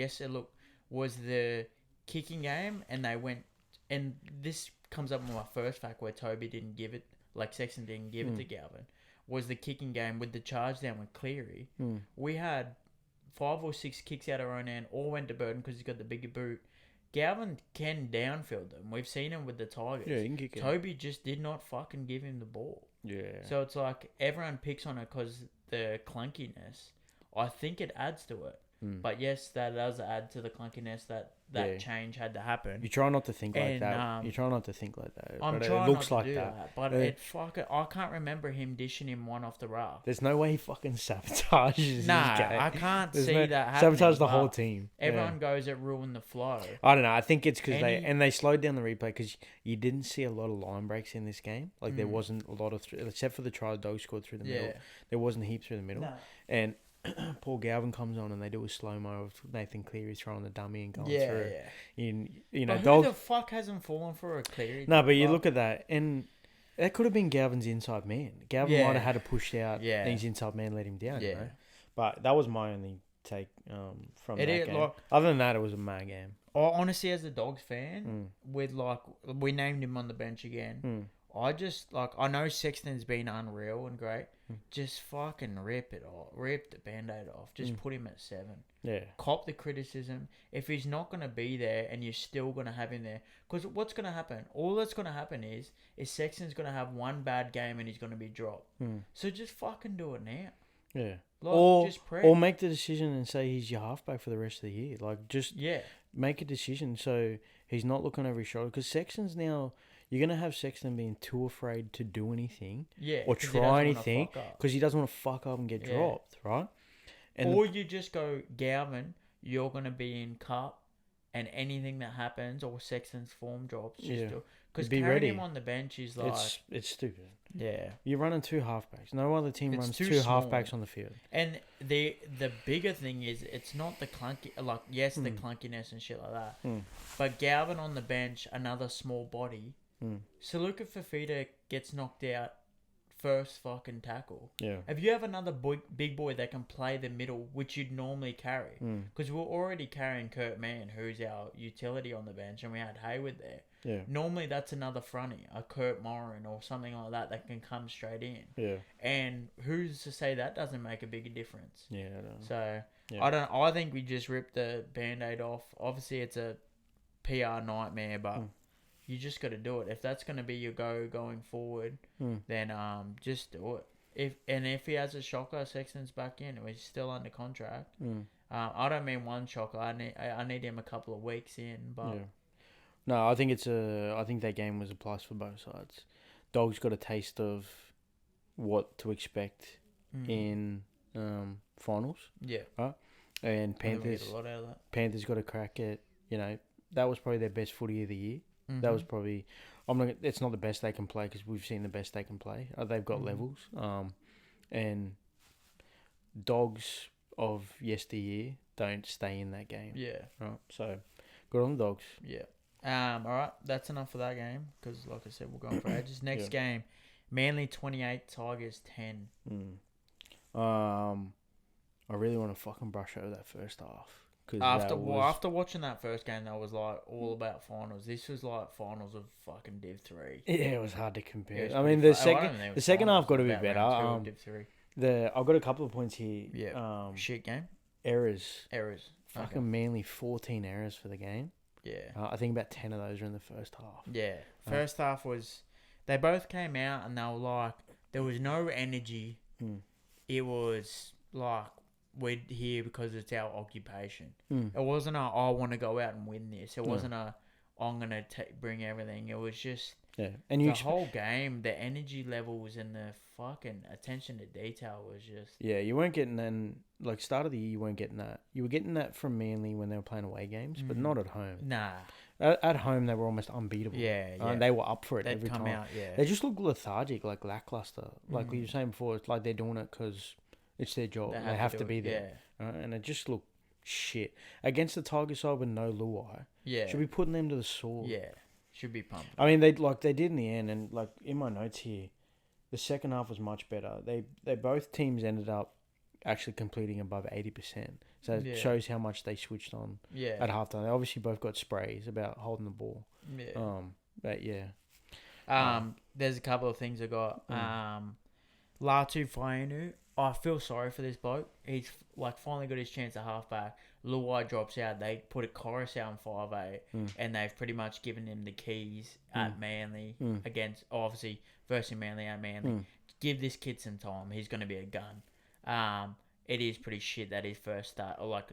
was the kicking game, and they went, and this comes up with my first fact where Toby didn't give it, like Sexton didn't give it to Galvin. was the kicking game with the charge down with Cleary. We had 5 or 6 kicks out of our own end, all went to Burton because he's got the bigger boot. Galvin can downfield them. We've seen him with the Tigers. Yeah, he can kick it. Toby just did not fucking give him the ball. Yeah. So it's like everyone picks on it because the clunkiness. I think it adds to it. But yes, that does add to the clunkiness that change had to happen. You try not to think like that. You try not to think like that. I'm but trying it looks not like to do that. But I can't remember him dishing him one off the raft. There's no way he fucking sabotages his game. I can't see that happening. Sabotage the whole team. Everyone goes, it ruined the flow. I don't know. I think it's because they slowed down the replay because you didn't see a lot of line breaks in this game. Like there wasn't a lot of, except for the try the Dogs scored through the middle. There wasn't heaps through the middle. No. And Paul Galvin comes on and they do a slow-mo of Nathan Cleary throwing the dummy and going through. You know, but who the fuck hasn't fallen for a Cleary? No, but you look at that and that could have been Galvin's inside man. Galvin might have had to push out and his inside man let him down. You know? But that was my only take from that game. Other than that, it was a mad game. Honestly, as a Dogs fan, with we named him on the bench again. I just I know Sexton's been unreal and great. Just fucking rip the band-aid off. Just put him at 7. Yeah. Cop the criticism. If he's not gonna be there and you're still gonna have him there, because what's gonna happen? All that's gonna happen is Sexton's gonna have one bad game and he's gonna be dropped. So just fucking do it now. Yeah. Or make the decision and say he's your halfback for the rest of the year. Make a decision so he's not looking over his shoulder. Because Sexton's now, you're going to have Sexton being too afraid to do anything or try anything because he doesn't want to fuck up and get dropped, right? Or you just go, Galvin, you're going to be in cup and anything that happens or Sexton's form drops, just do. Because carrying him on the bench is like... It's stupid. Yeah. You're running 2 halfbacks. No other team runs 2 halfbacks on the field. And the bigger thing is, it's not the clunky... the clunkiness and shit like that. But Galvin on the bench, another small body. Saluka Fafita gets knocked out first fucking tackle. Yeah. If you have another big boy that can play the middle, which you'd normally carry, because we're already carrying Kurt Mann, who's our utility on the bench, and we had Hayward there. Yeah. Normally that's another fronty, a Kurt Morin or something like that can come straight in. Yeah. And who's to say that doesn't make a bigger difference? Yeah, I don't know. So I think we just ripped the Band-Aid off. Obviously it's a PR nightmare, but you just got to do it. If that's going to be your going forward, then just do it. If he has a shocker, Sexton's back in, and he's still under contract. I don't mean one shocker. I need him a couple of weeks in, but no, I think I think that game was a plus for both sides. Dogs got a taste of what to expect in finals. Yeah. Right? And Panthers get a lot out of that. Panthers got a crack at, that was probably their best footy of the year. That was probably... it's not the best they can play because we've seen the best they can play. They've got levels. And Dogs of yesteryear don't stay in that game. Yeah. Right. So, good on the Dogs. Yeah. All right. That's enough for that game because, like I said, we're going for ages. Next game, Manly 28, Tigers 10. I really want to fucking brush over that first half. After watching that first game, that was like all about finals. This was like finals of fucking Div 3. Yeah, it was hard to compare. I mean, the second half got to be better. Div 3. I've got a couple of points here. Yeah. Shit game. Errors. Fucking Manly 14 errors for the game. Yeah. I think about 10 of those are in the first half. Yeah. First half was... They both came out and they were like... There was no energy. It was like... We're here because it's our occupation. It wasn't I want to go out and win this. It wasn't I'm going to bring everything. It was just... Yeah. And the whole game, the energy levels and the fucking attention to detail was just... Yeah, you weren't getting that... start of the year, you weren't getting that. You were getting that from Manly when they were playing away games, but not at home. Nah. At home, they were almost unbeatable. Yeah. They were up for it every time. Out, They just look lethargic, lackluster. Like you were saying before, it's like they're doing it because it's their job. They have to be there. Yeah. And it just looked shit. Against the Tigers side with no Luai, should be putting them to the sword. Yeah. Should be pumped. I mean, they did in the end, and in my notes here, the second half was much better. They both teams ended up actually completing above 80%. So it shows how much they switched on at halftime. They obviously both got sprays about holding the ball. Yeah. But there's a couple of things I got. Latu Fainu, I feel sorry for this bloke. He's like finally got his chance at halfback. Luai drops out. They put a chorus out in 5'8", and they've pretty much given him the keys at Manly against, obviously, versus Manly at Manly. Give this kid some time. He's going to be a gun. It is pretty shit that his first start, or like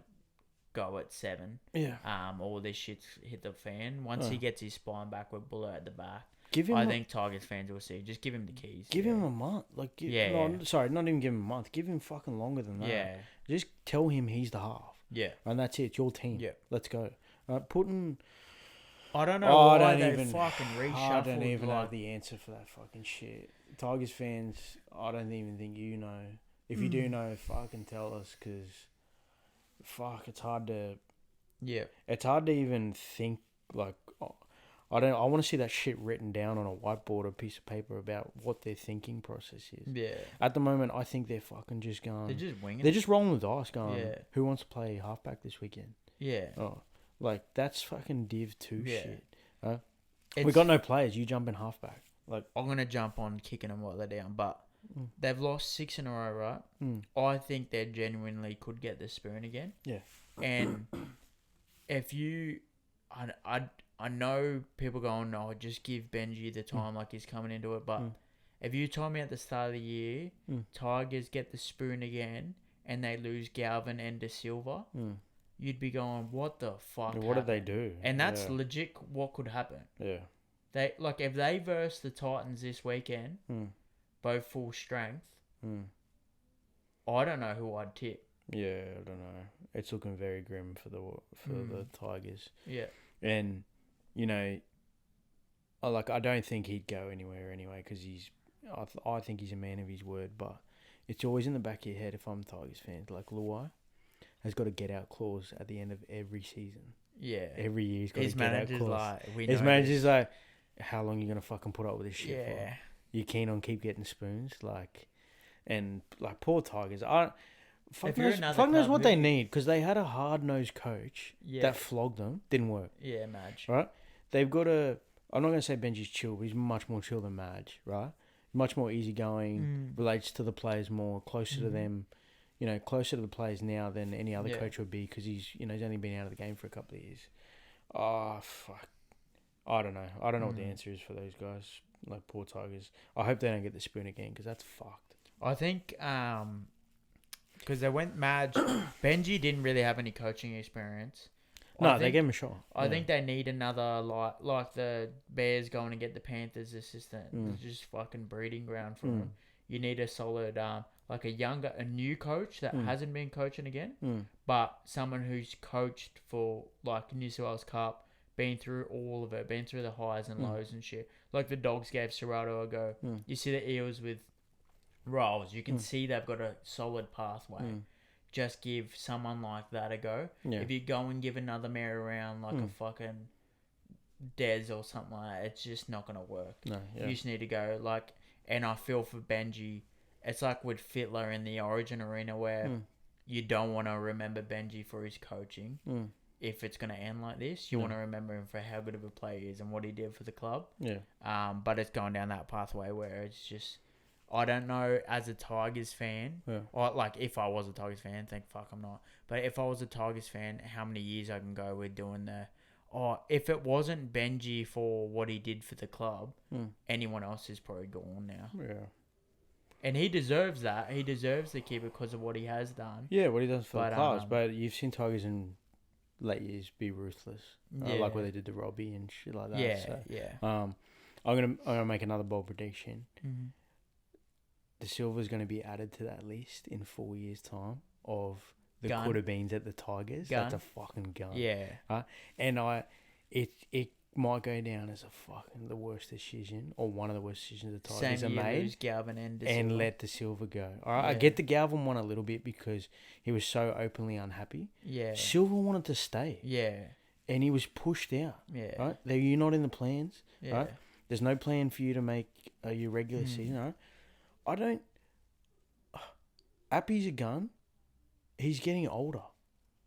go at 7. Yeah. All this shit's hit the fan. Once he gets his spine back with Bullet at the back, I think Tigers fans will see. Just give him the keys. Give him a month. Like, sorry, not even give him a month. Give him fucking longer than that. Yeah. Just tell him he's the half. Yeah. And that's it. It's your team. Yeah. Let's go. Putting... I don't know why they fucking reshuffled. I don't even have the answer for that fucking shit. Tigers fans, I don't even think you know. If you do know, fucking tell us, because... Fuck, it's hard to... Yeah. It's hard to even think, like... I want to see that shit written down on a whiteboard or piece of paper about what their thinking process is. Yeah. At the moment, I think they're fucking just going... They're just winging They're just rolling the dice going, yeah. Who wants to play halfback this weekend? Yeah. Oh, like, that's fucking Div 2 shit. We got no players. You jump in halfback. Like, I'm going to jump on kicking them while they're down, but they've lost 6 in a row, right? I think they genuinely could get the spoon again. Yeah. And if you... I know people going, no, just give Benji the time like he's coming into it. But if you told me at the start of the year, Tigers get the spoon again and they lose Galvin and De Silva, you'd be going, what the fuck? What did they do? And that's legit what could happen. Yeah. They like if they verse the Titans this weekend, both full strength, I don't know who I'd tip. Yeah, I don't know. It's looking very grim for the Tigers. Yeah. And... You know, I don't think he'd go anywhere anyway, because I think he's a man of his word, but it's always in the back of your head if I'm Tigers fans. Like, Luai has got a get-out clause at the end of every season. Yeah. Every year he's got a get-out clause. His manager's like, how long are you going to fucking put up with this shit for? You keen on keep getting spoons? Like, and, like, poor Tigers. Fuck knows what they need, because they had a hard-nosed coach that flogged them. Didn't work. Yeah, Madge. Right? They've got a... I'm not going to say Benji's chill, but he's much more chill than Madge, right? Much more easygoing, relates to the players more, closer to them, you know, closer to the players now than any other coach would be, because he's only been out of the game for a couple of years. Oh, fuck. I don't know. I don't know what the answer is for those guys, like poor Tigers. I hope they don't get the spoon again, because that's fucked. I think... Because they went Madge. Benji didn't really have any coaching experience. No, they gave him a shot. I think they need another, like the Bears going to get the Panthers assistant. It's just fucking breeding ground for them. You need a solid, like a new coach that hasn't been coaching again, but someone who's coached for, like, New South Wales Cup, been through all of it, been through the highs and lows and shit. Like the Dogs gave Serrato a go. You see the Eels with Rolls. You can see they've got a solid pathway. Just give someone like that a go. Yeah. If you go and give another mayor around like a fucking Des or something like that, it's just not going to work. No, you just need to go like, and I feel for Benji, it's like with Fittler in the Origin arena where you don't want to remember Benji for his coaching. If it's going to end like this, you want to remember him for how good of a player he is and what he did for the club. Yeah. But it's going down that pathway where it's just... I don't know, as a Tigers fan, or like if I was a Tigers fan, thank fuck I'm not, but if I was a Tigers fan, how many years I can go with doing if it wasn't Benji for what he did for the club, anyone else is probably gone now. Yeah. And he deserves that. He deserves to keep it because of what he has done. Yeah, what he does for the clubs, but you've seen Tigers in late years be ruthless. Like what they did to Robbie and shit like that. Yeah, so, yeah. I'm gonna make another bold prediction. The Silver's going to be added to that list in 4 years' time of the could-have-beens at the Tigers. Gun. That's a fucking gun. Yeah. And it might go down as the worst decision, or one of the worst decisions the Tigers have made. Lose Galvin and let the Silver go. All right, I get the Galvin one a little bit because he was so openly unhappy. Yeah. Silver wanted to stay. Yeah. And he was pushed out. Yeah. Right? You're not in the plans. Yeah. Right? There's no plan for you to make your regular season. Right? I don't... Appy's a gun. He's getting older.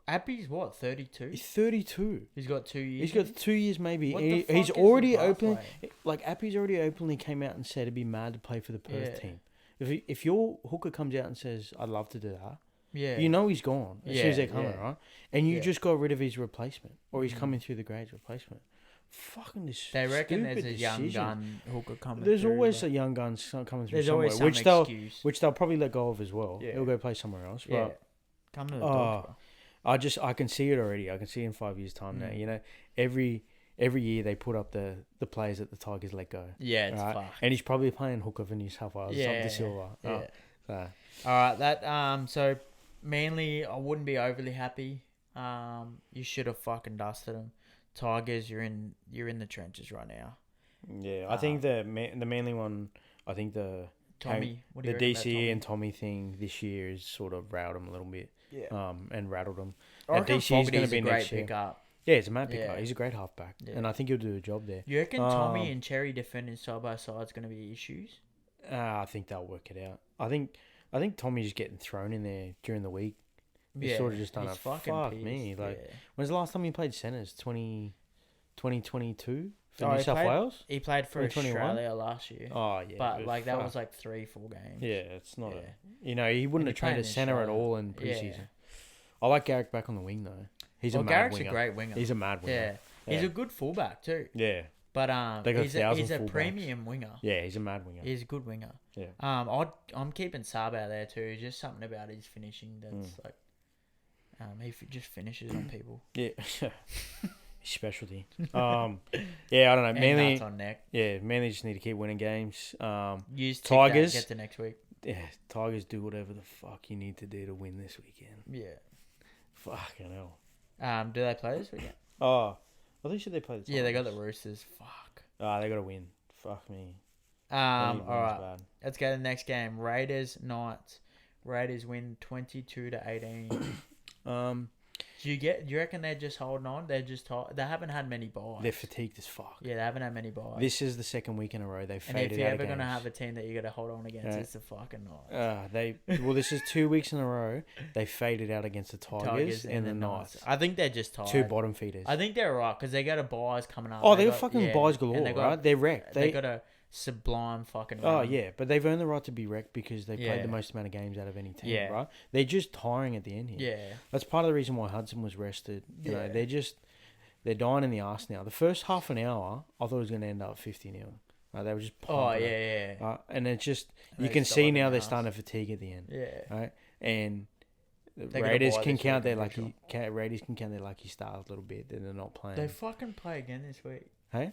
Appy's what, 32? He's 32. He's got 2 years? He's got 2 years maybe. He's already openly... Like, Appy's already openly came out and said he'd be mad to play for the Perth team. If your hooker comes out and says, "I'd love to do that," Yeah. you know he's gone as soon as they're coming, right? And you Yeah. just got rid of his replacement, or he's coming through the grades replacement. Fucking this. They reckon there's a young decision. gun hooker coming. There's through, always but a young gun coming through there's somewhere, always some excuse. which they'll probably let go of as well. Yeah. He'll go play somewhere else. Yeah. But Come to the Dogs, bro. I can see it already. I can see it in 5 years' time now. You know, every year they put up the players that the Tigers let go. Yeah, it's right? fucked. And he's probably playing hooker for New South Wales. Yeah, Up to Silver. yeah. So. All right, that so Manly, I wouldn't be overly happy. You should have fucking dusted them. Tigers, you're in the trenches right now. Yeah, I think the Manly one. I think the Tommy, what do the you reckon about DCE Tommy? and Tommy thing this year has sort of riled them a little bit. Yeah. And rattled them. I reckon DCE is going to Fogarty's be a great next year. pickup. Yeah, it's a mad pick. Yeah. He's a great halfback, Yeah. and I think he'll do a job there. You reckon Tommy and Cherry defending side by side is going to be issues? I think they'll work it out. I think Tommy's just getting thrown in there during the week. He's sort of just done he's a fucking fuck pissed, me. Like, yeah. when's the last time he played centres? 2022 for Oh, New he South played- Wales. He played for 2021? Australia last year. Oh yeah, But like that fuck. was like 3-4 games. Yeah, it's not Yeah. he wouldn't And have he trained played a in centre at Australia. all in Yeah. preseason. I like Garrick back on the wing though. He's a mad Garrick's winger. a great winger. He's a mad winger. Yeah. He's a good fullback too. Yeah. But They got he's 1,000 a fullbacks. premium winger. Yeah, he's a mad winger. He's a good winger. Yeah. I'm keeping Saab out there too. Just something about his finishing that's like, just finishes on people. Yeah. His specialty. Yeah, I don't know. And Manly. nuts on neck. Yeah, Manly just need to keep winning games. Use Tigers. Get to next week. Yeah, Tigers do whatever the fuck you need to do to win this weekend. Yeah. Fucking hell. Do they play this weekend? Oh, I think should they play the Tigers? Yeah, they got the Roosters. Fuck. They got to win. Fuck me. All right. Let's go to the next game. Raiders Knights. Raiders win 22-18. Do you reckon they're just holding on? They're just they haven't had many buys. They're fatigued as fuck. Yeah, they haven't had many buys. This is the second week in a row they've and faded if you're out ever of games. gonna have a team that you got to hold on against, it's the fucking Knights. This is 2 weeks in a row they faded out against the Tigers and the Knights. I think they're just tired. Two bottom feeders. I think they're right because they got a buys coming up. Oh, they're fucking buys galore, right? They're wrecked. They got a sublime fucking. Oh run. yeah, but they've earned the right to be wrecked because they Yeah. played the most amount of games out of any team, Yeah. right? They're just tiring at the end here. Yeah. That's part of the reason why Hudson was rested. You know, they're dying in the arse now. The first half an hour, I thought it was going to end up 50-0. They were just pumping it. And it's just you can see now they're starting to fatigue at the end. Yeah. Right, and the They got a Raiders bye can this count week, their I'm pretty lucky. Raiders can count their lucky stars a little bit. That they're not playing. They fucking play again this week. Hey,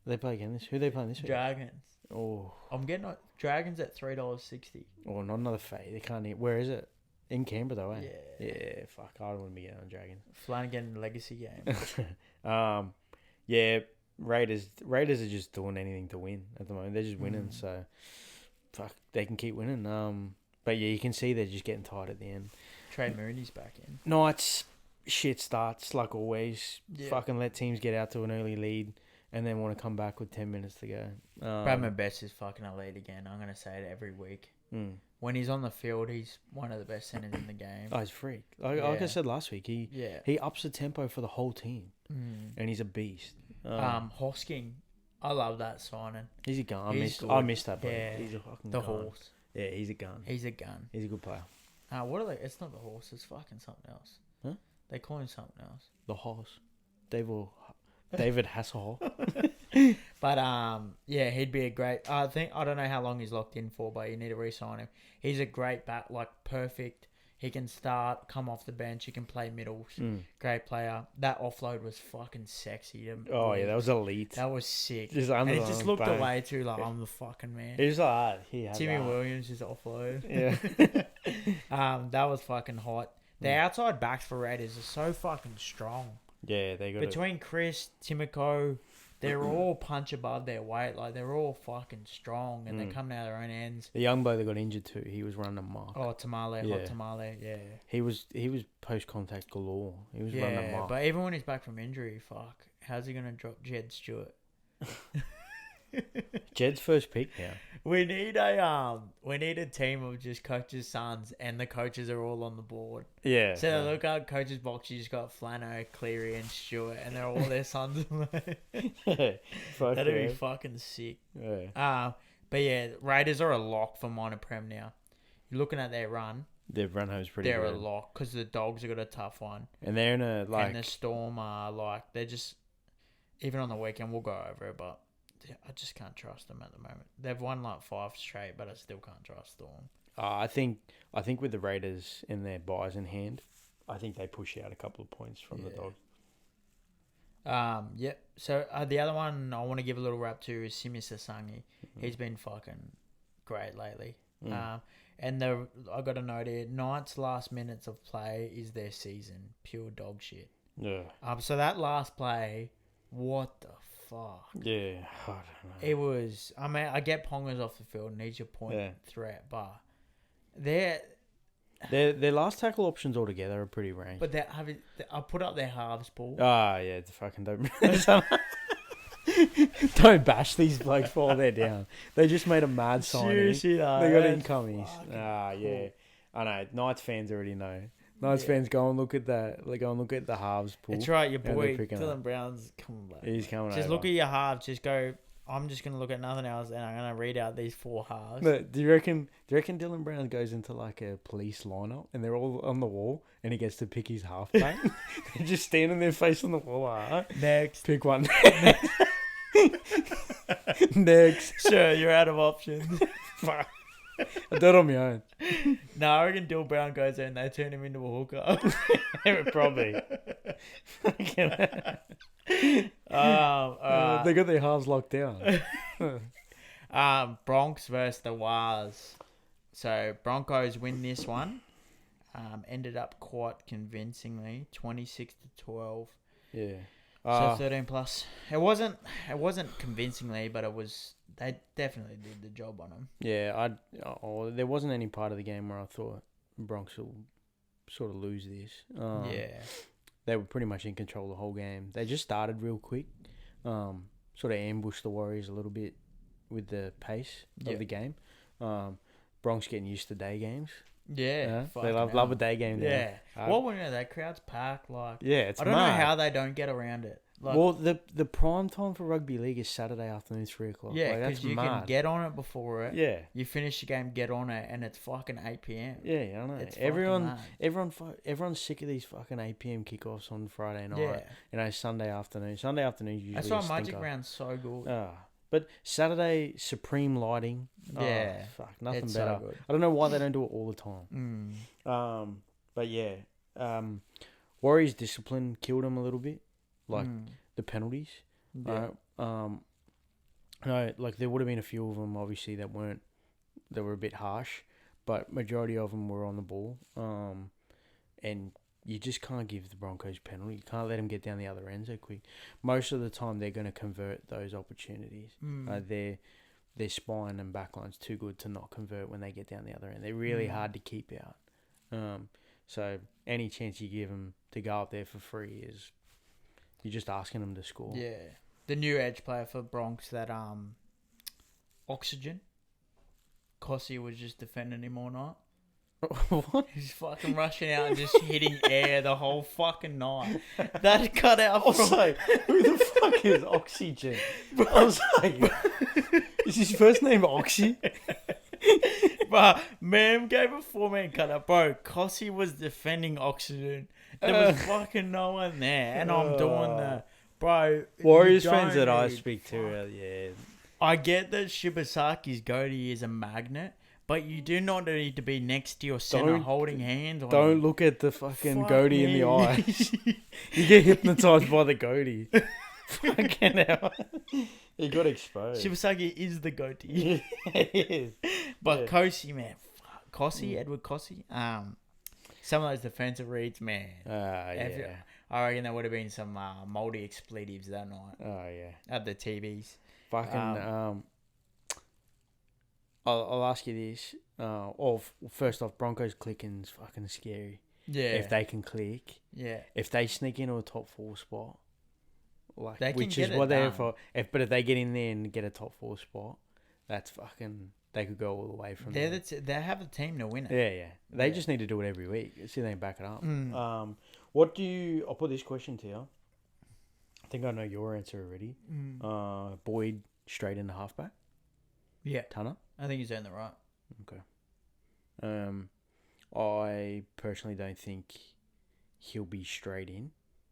they play again this. Who they playing this week? Dragons. Oh, I'm getting Dragons at $3.60. oh, not another fade. They can't. Where is it? In Canberra though, eh? Yeah. Yeah, fuck. I don't want to be getting on Dragons. Flanagan legacy game. Yeah, Raiders are just doing anything to win at the moment. They're just winning, so fuck, they can keep winning. But yeah, you can see they're just getting tired at the end. Trade Mooney's back in. Knights, shit starts like always. Yeah. Fucking let teams get out to an early lead and then want to come back with 10 minutes to go. Bradman Best is fucking elite again. I'm gonna say it every week. When he's on the field, he's one of the best centers in the game. Oh, he's a freak. Like I said last week, he ups the tempo for the whole team, and he's a beast. Hosking, I love that signing. He's a gun. I He's missed that. Bro. Yeah, He's a fucking the gun. horse. Yeah, he's a gun. He's a gun. He's a good player. What are they? It's not the horse. It's fucking something else. Huh? They call him something else. The horse. David Hasselhoff. But yeah, he'd be a great. I don't know how long he's locked in for, but you need to re-sign him. He's a great back, like perfect. He can start, come off the bench. He can play middles. Great player. That offload was fucking sexy. Oh yeah, that was elite. That was sick. And he just looked away too, like I'm the fucking man. He was like, Timmy Williams just offload. Yeah. That was fucking hot. The outside backs for Raiders are so fucking strong. Yeah, they got Between Chris, Timoko, they're all punch above their weight. Like, they're all fucking strong, and they're coming out of their own ends. The young bloke that got injured too, he was running amok. Oh, Tamale, hot Tamale, yeah. He was post-contact galore. He was running amok. But even when he's back from injury, fuck, how's he going to drop Jed Stewart? Jed's first pick now. We need a team of just coaches' sons, and the coaches are all on the board. Yeah. So they look at coaches' box. You just got Flano, Cleary, and Stewart, and they're all their sons. Yeah. That'd be fucking sick. Yeah. But yeah, Raiders are a lock for minor prem now. You're looking at their run. Their run home's pretty They're good. a lock because the Dogs have got a tough one. And they're in a, like... And the Storm are, like... They're just... Even on the weekend, we'll go over it, but... I just can't trust them at the moment. They've won, like, 5 straight, but I still can't trust Storm. I think with the Raiders and their buys in hand, I think they push out a couple of points from the Dogs. Yep. So, the other one I want to give a little rap to is Simi Sasangi. He's been fucking great lately. And I got a note here. Knights' last minutes of play is their season. Pure dog shit. Yeah. So that last play, what the fuck? Yeah, I don't know. It was. I mean, I get Ponga's off the field, needs your point threat, but their last tackle options altogether are pretty rank. But I put up their halves, Paul. Ah, yeah, it's fucking don't. Don't bash these blokes while they're down. They just made a mad signing. Seriously, they got incomies. Yeah. I know. Knights fans already know. Knights fans go and look at that. They go and look at the halves pool. That's right, your boy Dylan Brown's coming back. He's coming. Just look at your halves. Just go. I'm just gonna look at nothing else, and I'm gonna read out these 4 halves. But do you reckon Dylan Brown goes into like a police lineup, and they're all on the wall, and he gets to pick his halfback? They're just standing there facing the wall. Next, pick one. Next. Sure, you're out of options. I do it on my own. No, I reckon Dylan Brown goes there and they turn him into a hooker. Probably. They got their halves locked down. Bronx versus the Wars. So Broncos win this one. Ended up quite convincingly, 26-12. Yeah. So 13 plus. It wasn't convincingly, but it was. They definitely did the job on them. Yeah, there wasn't any part of the game where I thought Bronx will sort of lose this. They were pretty much in control the whole game. They just started real quick, sort of ambushed the Warriors a little bit with the pace of the game. Bronx getting used to day games. Yeah, they love a day game. Yeah, that crowd's packed. Like, it's I don't know how they don't get around it. Like, well, the prime time for rugby league is Saturday afternoon, 3:00. Yeah, because you can get on it before it. Yeah, you finish the game, get on it, and it's fucking 8 p.m. Yeah, I know. Everyone's sick of these fucking 8 p.m. kickoffs on Friday night. Yeah, Sunday afternoon. Sunday afternoon usually. That's why Magic Round's so good. But Saturday, supreme lighting. Yeah. Nothing it's better. So good. I don't know why they don't do it all the time. But yeah. Warriors' discipline killed them a little bit. Like the penalties. Yeah. No, like there would have been a few of them, obviously, that were a bit harsh. But majority of them were on the ball. And you just can't give the Broncos penalty. You can't let them get down the other end so quick. Most of the time, they're going to convert those opportunities. Their spine and backline's too good to not convert when they get down the other end. They're really hard to keep out. So any chance you give them to go up there for free is you're just asking them to score. Yeah, the new edge player for Bronx, that Oxygen, Kossi was just defending him all night. What? He's fucking rushing out and just hitting air the whole fucking night. That cut out. I was like, who the fuck is Oxygen? I was like, is his first name Oxy? But man gave a 4-man cut out. Bro, Kossi was defending Oxygen. There was fucking no one there. And I'm doing the... Bro... Warriors fans that I speak to, yeah. I get that Shibasaki's goatee is a magnet, but you do not need to be next to your center holding hands on Don't look at the fucking goatee in the eyes. You get hypnotized by the goatee. Fucking hell. He got exposed. Shibasaki is the goatee. He is. But Kossi, man. Edward Kossi. Some of those defensive reads, man. Yeah. I reckon there would have been some mouldy expletives that night. Oh, yeah. At the TVs. Fucking... I'll ask you this. First off, Broncos clicking's fucking scary. Yeah. If they can click. Yeah. If they sneak into a top 4 spot, like they which is what they're for. But if they get in there and get a top 4 spot, that's fucking. They could go all the way from there. They have a team to win it. Yeah. They just need to do it every week. See if they can back it up. What do you? I'll put this question to you. I think I know your answer already. Boyd straight into halfback. Yeah. Tanner? I think he's earned the right. Okay. I personally don't think he'll be straight in.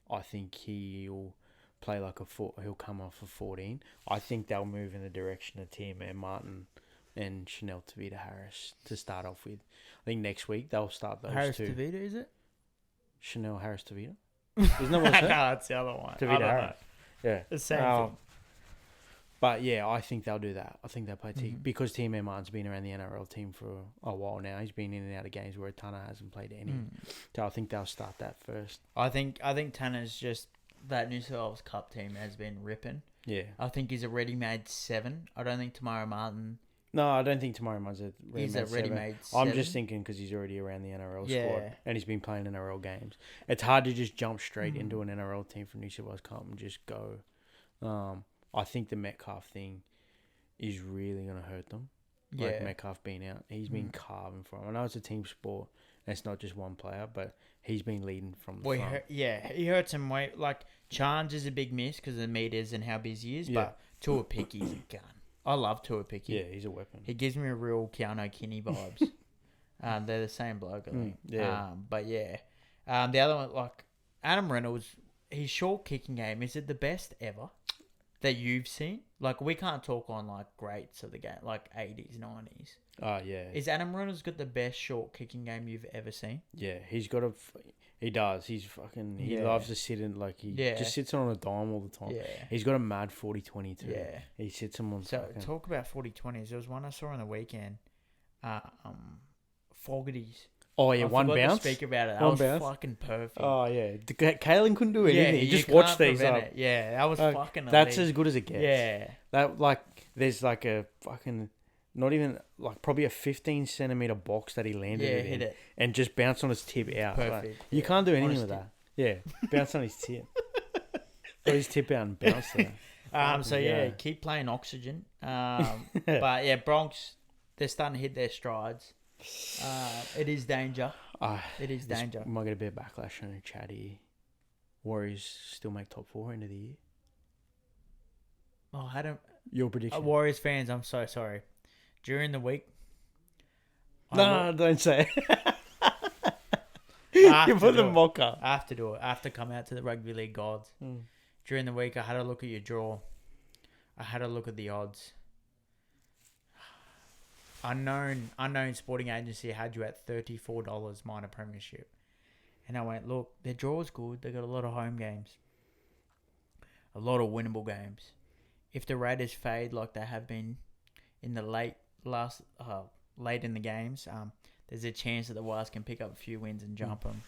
I think he'll play like he'll come off a 14. I think they'll move in the direction of Tim and Martin and Chanel Tavita Harris to start off with. I think next week they'll start those Harris two. Tavita, is it? Chanel Harris Tavita? Isn't that what it said? No, it's the other one. Tavita Harris. Yeah. The same thing. But yeah, I think they'll do that. I think they'll play because Tim Martin's been around the NRL team for a while now. He's been in and out of games where Tanner hasn't played any. So I think they'll start that first. I think Tanner's just that New South Wales Cup team has been ripping. Yeah. I think he's a ready-made 7. I don't think Tamara Martin. No, I don't think Tamara Martin's a ready-made 7. I'm just thinking because he's already around the NRL squad and he's been playing NRL games. It's hard to just jump straight into an NRL team from New South Wales Cup and just go. I think the Metcalf thing is really going to hurt them. Like Metcalf being out. He's been carving for him. I know it's a team sport and it's not just one player, but he's been leading from the front. He hurts him weight. Like, Chance is a big miss because of the meters and how busy he is, but Tuapicki's a gun. I love Tuapicki. Yeah, he's a weapon. He gives me a real Keanu Kinney vibes. They're the same bloke, I think. The other one, like, Adam Reynolds, his short kicking game, is it the best ever that you've seen? Like, we can't talk on, like, greats of the game, like 80s, 90s. Oh, yeah. Is Adam Reynolds got the best short kicking game you've ever seen? Yeah, he's got he does. He's fucking... He loves to sit in... Like, he just sits on a dime all the time. Yeah. He's got a mad 40-20 too. Yeah. He sits him on... So, talk about 40-20s. There was one I saw on the weekend. Fogarty's. Oh, yeah, one bounce? To speak about it. That was fucking perfect. Oh, yeah. Kalen couldn't do anything. He just watched these up. It. Yeah, that was fucking elite. That's as good as it gets. Yeah. That, like, there's like a fucking... Not even, like, probably a 15-centimetre box that he landed it in. Hit it. And just bounced on his tip out. Perfect. Like, you can't do anything with that. Yeah, bounced on his tip. Got his tip out and bounced there. Keep playing Oxygen. But, yeah, Bronx, they're starting to hit their strides. It is danger. It is danger. Might get a bit of backlash on the chat here. Warriors still make top 4 end of the year. Oh, I don't... Your prediction? Warriors fans, I'm so sorry. During the week... don't say it. You put the mocker. I have to do it. I have to come out to the Rugby League gods. During the week, I had a look at your draw. I had a look at the odds. Unknown sporting agency had you at $34 minor premiership. And I went, look, their draw's good. They got a lot of home games. A lot of winnable games. If the Raiders fade like they have been in the late in the games, there's a chance that the Wires can pick up a few wins and jump them.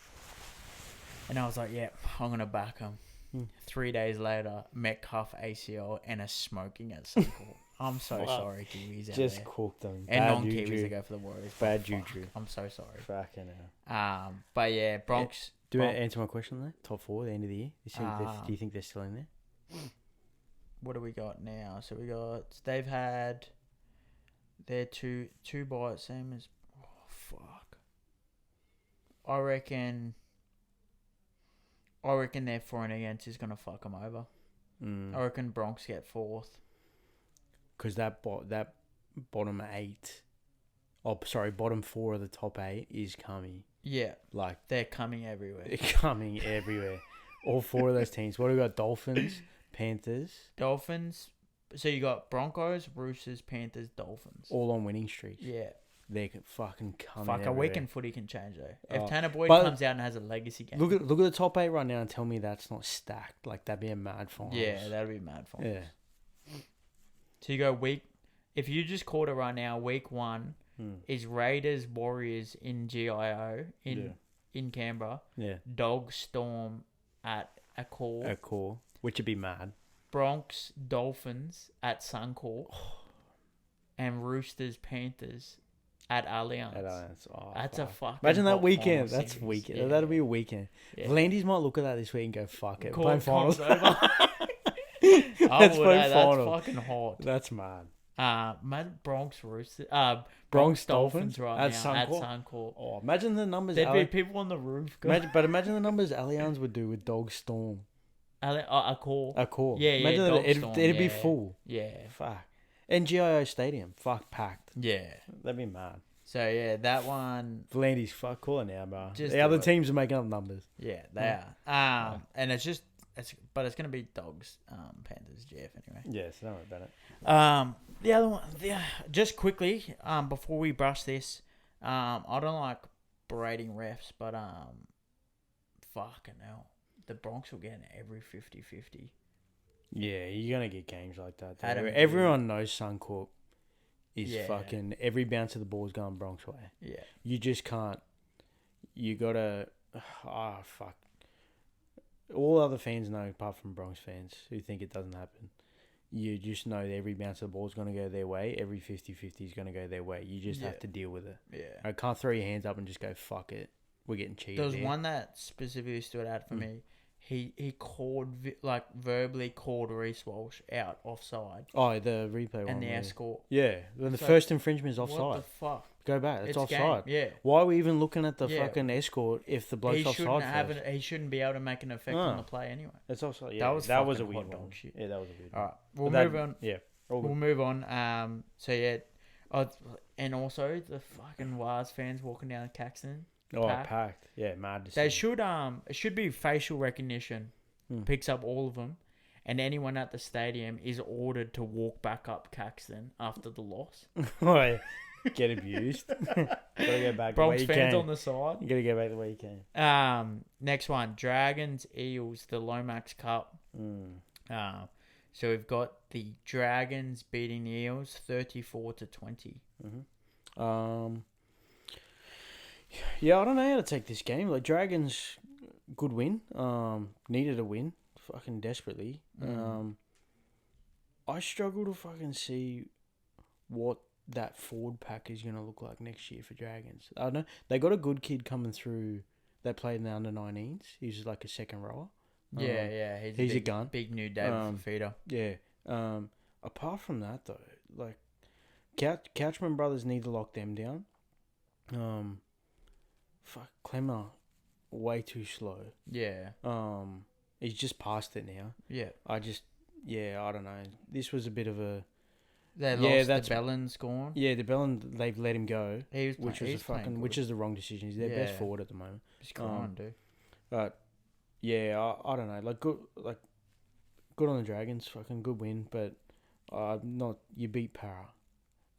And I was like, yeah, I'm going to back them. 3 days later, Metcalf ACL and a smoking at Suncorp. I'm so sorry, Kiwis out just there. Cooked them. And non-Kiwis to go for the Warriors. Bad juju. I'm so sorry. Fucking hell. But yeah, Bronx. Do you answer my question there? Top 4 at the end of the year? Do you think they're still in there? What do we got now? So we got... They've had... They're two bites, same as... Oh, fuck. I reckon their for and against is going to fuck them over. I reckon Bronx get 4th. Because that bottom 8... Oh, sorry, bottom 4 of the top 8 is coming. Yeah. Like... They're coming everywhere. They're coming everywhere. All 4 of those teams. What do we got? Dolphins, Panthers. Dolphins. So you got Broncos, Roosters, Panthers, Dolphins. All on winning streaks. Yeah. They can fucking come everywhere. A weekend footy can change though. If Tanner Boyd comes out and has a legacy game. Look at the top 8 right now and tell me that's not stacked. Like, that'd be a mad finals. Yeah, that'd be a mad finals. Yeah. So you go if you just called it right now, week 1 is Raiders, Warriors in GIO in Canberra. Yeah. Dog Storm at Accor. Which would be mad. Bronx, Dolphins at Suncorp. And Roosters, Panthers at Allianz. Oh, that's a fucking... Imagine that weekend. That's a weekend. Yeah. That'll be a weekend. Yeah. Vlandis might look at that this week and go, fuck it. Play finals. That's fucking hot. That's mad. Bronx Roosters. Bronx Dolphins right at now Suncorp. At Suncorp. Oh, imagine the numbers. There'd be people on the roof. But imagine the numbers Allianz would do with Dog Storm. A call. A call. Yeah, imagine Dog it'd Storm, be full. Yeah. Fuck. And GIO Stadium, fuck, packed. Yeah. That'd be mad. So, yeah, that one... Volandi's fuck calling now, bro. Just The other teams are making up numbers. Yeah, they are. And it's just... But it's going to be Dogs, Panthers, GF anyway. Yes, don't worry about it. The other one... just quickly, before we brush this, I don't like berating refs, but fucking hell. The Broncos will get every 50-50. Yeah, you're going to get games like that. Adam Everyone knows Suncorp is fucking... Every bounce of the ball is going Bronx way. Yeah. You just can't... You got to... Oh, fuck. All other fans know, apart from Bronx fans, who think it doesn't happen. You just know that every bounce of the ball is going to go their way. Every 50-50 is going to go their way. You just have to deal with it. Yeah. I can't throw your hands up and just go, fuck it. We're getting cheated. There was one that specifically stood out for me. He called, verbally called Reece Walsh out offside. Oh, the replay one. And the escort. Yeah. When the first infringement is offside. What the fuck? Go back. It's offside. Game. Yeah. Why are we even looking at the fucking escort if the bloke's offside? He shouldn't be able to make an effect on the play anyway. It's offside. Yeah. That was a weird one. Shit. Yeah, that was a weird one. All right. We'll move on. Yeah. We'll move on. So, yeah. And also, the fucking Wars fans walking down Caxton. Oh, packed. Yeah, mad to see. They should, it should be facial recognition. Picks up all of them. And anyone at the stadium is ordered to walk back up Caxton after the loss. Oh, get abused. Gotta go back Bronx the way you fans came. on the side. You gotta go back the way you came. Next one, Dragons Eels, the Lomax Cup. So we've got the Dragons beating the Eels 34-20. Yeah, I don't know how to take this game. Like Dragons, good win. Needed a win, fucking desperately. I struggle to fucking see what that forward pack is gonna look like next year for Dragons. I don't know. They got a good kid coming through. They played in the under-19s. He's like a second rower. Yeah. He's a gun. Big new David Fafita. Yeah. Apart from that though, like Couchman brothers need to lock them down. Fuck Clemmer, way too slow. Yeah. He's just past it now. Yeah. I don't know. This was a bit of a. They lost the Bellin scoring. Yeah, the Bellin, they've let him go, which is the wrong decision. He's their best forward at the moment. He's gone, dude. But yeah, I don't know. Good on the Dragons. Fucking good win, but not you beat Para.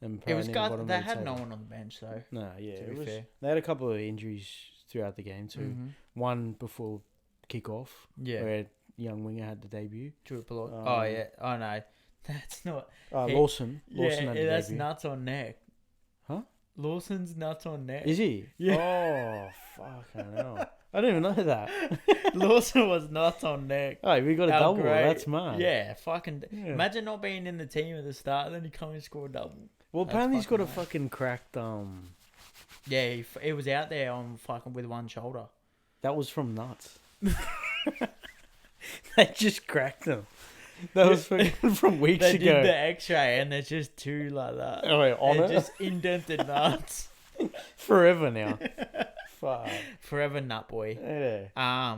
And It was gut. They had no one on the bench though. No, yeah, to be fair. They had a couple of injuries throughout the game too. One before kickoff, where young winger had the debut. Oh yeah. Oh no, that's not. Lawson. Lawson had the that's debut. nuts on neck. Huh? Lawson's nuts on neck. Is he? Yeah. Oh fuck! I know. I didn't even know that. Lawson was nuts on neck. Oh, we got a double. Great. That's mad. Yeah, fucking. Yeah. Imagine not being in the team at the start, and then he come and score a double. Well, apparently he's got a fucking cracked. Yeah, he was out there on fucking with one shoulder. That was from nuts. They just cracked him. That was from weeks ago. They did the X-ray, and there's just two like that. Oh, wait, on it? Just indented nuts. Forever now. Fuck. Forever nut boy. Yeah.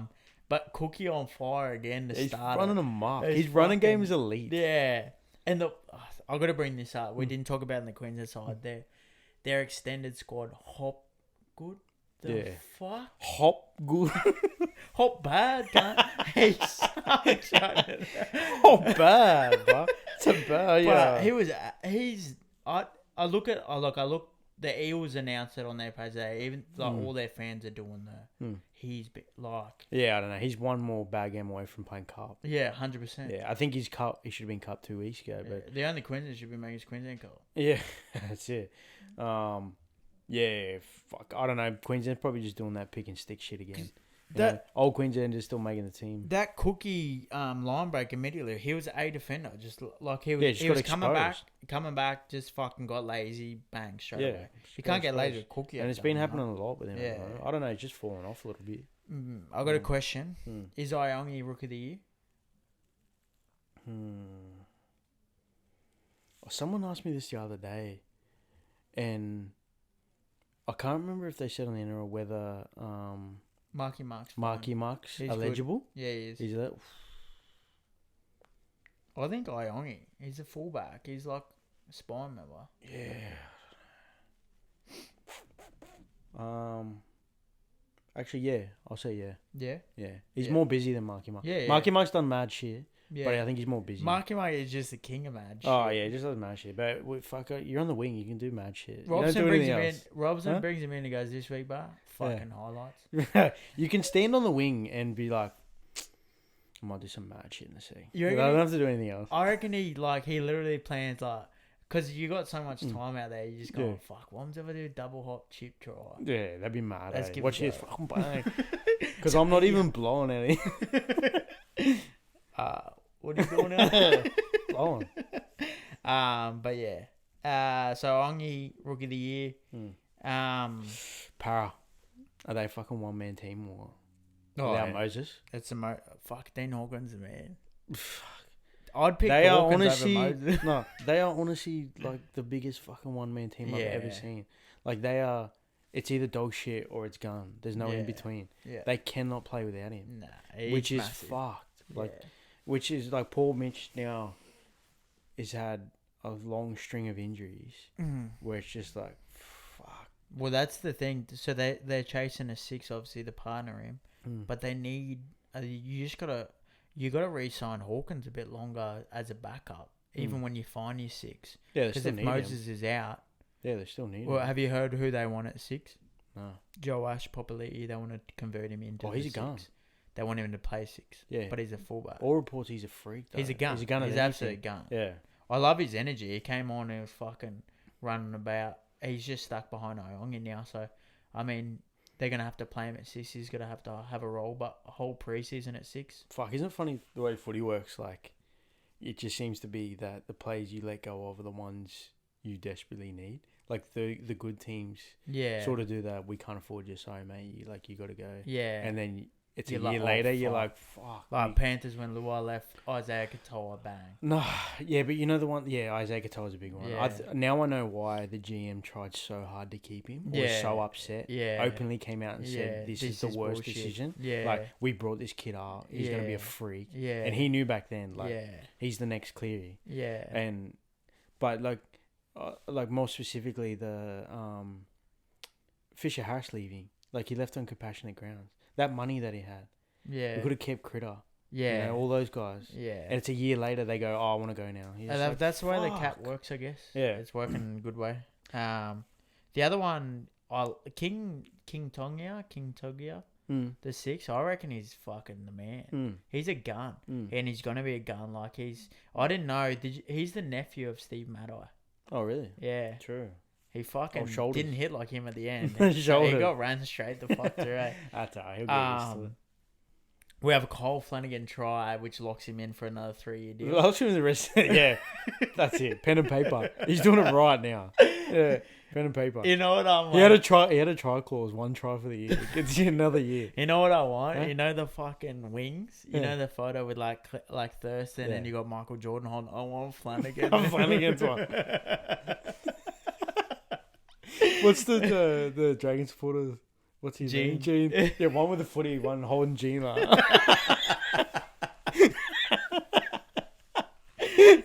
But Cookie on fire again to start. He's running a mark. His running game is elite. Yeah. And I got to bring this up. We didn't talk about it in the Queensland side there. Their extended squad, Hop good. The fuck? Hop good. Hop bad, cunt. He's Hop bad, bro. It's a bad, yeah. I look. The Eels announced it on their page. Even all their fans are doing he's like. Yeah, I don't know. He's one more bad game away from playing cup. Yeah, 100%. Yeah, I think he should have been cup 2 weeks ago. But the only Queensland should be making his Queensland cup. Yeah, that's it. Yeah, fuck. I don't know. Queensland's probably just doing that pick and stick shit again. Old Queensland is still making the team. That Cookie line break immediately. He was a defender, just like he was coming back, just fucking got lazy, bang straight away. You can't get lazy with Cookie, and it's been happening a lot with him. Yeah, I don't know, he's just falling off a little bit. I got a question: Is Iongi Rookie of the Year? Someone asked me this the other day, and I can't remember if they said on the internet whether Marky Mark's eligible. Good. Yeah, he is. He's that. I think Iongi. He's a fullback. He's like spine member. Yeah. Actually, yeah. I'll say yeah. Yeah? Yeah. He's Yeah. more busy than Marky Mark. Yeah. Marky Mark's done mad shit, Yeah. but I think he's more busy. Marky Mark is just the king of mad shit. Oh, yeah. He just does mad shit. But you're on the wing. You can do mad shit. Robson you don't do brings him anything in. Robson brings him in and goes, this week, bar. Fucking highlights. You can stand on the wing and be like, I might do some mad shit in the sea. You I don't have to do anything else. I reckon he literally plans like, because you got so much time out there, you just go, fuck, Wom's ever do double hop chip try? Yeah, that'd be mad. Let's Watch it his fucking bang. Because I'm not even blowing any. What are you doing now? Blowing. But yeah. So Ongi, Rookie of the Year. Para. Are they fucking one man team or without Moses? It's fuck, Dean Hawkins, man. I'd pick they Hawkins are honestly over Moses. no, they are honestly like the biggest fucking one man team I've ever seen. Like they are, it's either dog shit or it's gun. There's no in between. Yeah. They cannot play without him. Nah, which is massive. fucked. Like, which is like Paul Mitch now has had a long string of injuries where it's just like, fuck. Well, that's the thing. So they're chasing a 6, obviously the partner him, but they need. You gotta re-sign Hawkins a bit longer as a backup, even when you find your 6. Yeah, because if Moses is out, they still need. Well, have you heard who they want at 6? No. Joe Ash, Popoliti. They want to convert him into. He's a gun. They want him to play 6. Yeah, but he's a fullback. All reports he's a freak. Though. He's a gun. He's a gun. He's absolute gun. Yeah. I love his energy. He came on and was fucking running about. He's just stuck behind Oyongi now. So, I mean, they're going to have to play him at 6. He's going to have a role, but a whole preseason at 6. Fuck, isn't it funny the way footy works? Like, it just seems to be that the players you let go of are the ones you desperately need. Like, the good teams sort of do that. We can't afford you. Sorry, mate. You got to go. Yeah. And then it's a year later, you're like, fuck. Like Panthers when Luai left, Isaiah Katoa, bang. No, yeah, but you know the one, Isaiah Katoa's a big one. Yeah. Now I know why the GM tried so hard to keep him. Or was so upset. Yeah. Openly came out and said, this is the worst decision. Yeah. Like, we brought this kid up. He's going to be a freak. Yeah. And he knew back then, like, he's the next Cleary. Yeah. But more specifically, the Fisher Harris leaving. Like, he left on compassionate grounds. That money that he had. Yeah. We could have kept Critter. Yeah. You know, all those guys. Yeah. And it's a year later, they go, I want to go now. That's the way the cap works, I guess. Yeah. It's working in a good way. The other one, King Togia, the 6, I reckon he's fucking the man. He's a gun. And he's going to be a gun. Like, I didn't know. He's the nephew of Steve Maddai. Oh, really? Yeah. True. He fucking shoulders. didn't hit like him at the end. He got ran straight the fuck through. That's all right. He'll get used to it. We have a Cole Flanagan try, which locks him in for another 3-year deal. Locks him in the rest. Yeah, that's it. Pen and paper. He's doing it right now. Yeah, pen and paper. You know what I want? He had a try clause, 1 try for the year. It gets you another year. You know what I want? Huh? You know the fucking wings? You know the photo with like Thurston and you got Michael Jordan holding. I want Flanagan. Flanagan's one. What's the Dragon supporters? What's his name? Gene. Yeah, one with the footy, one holding Gene.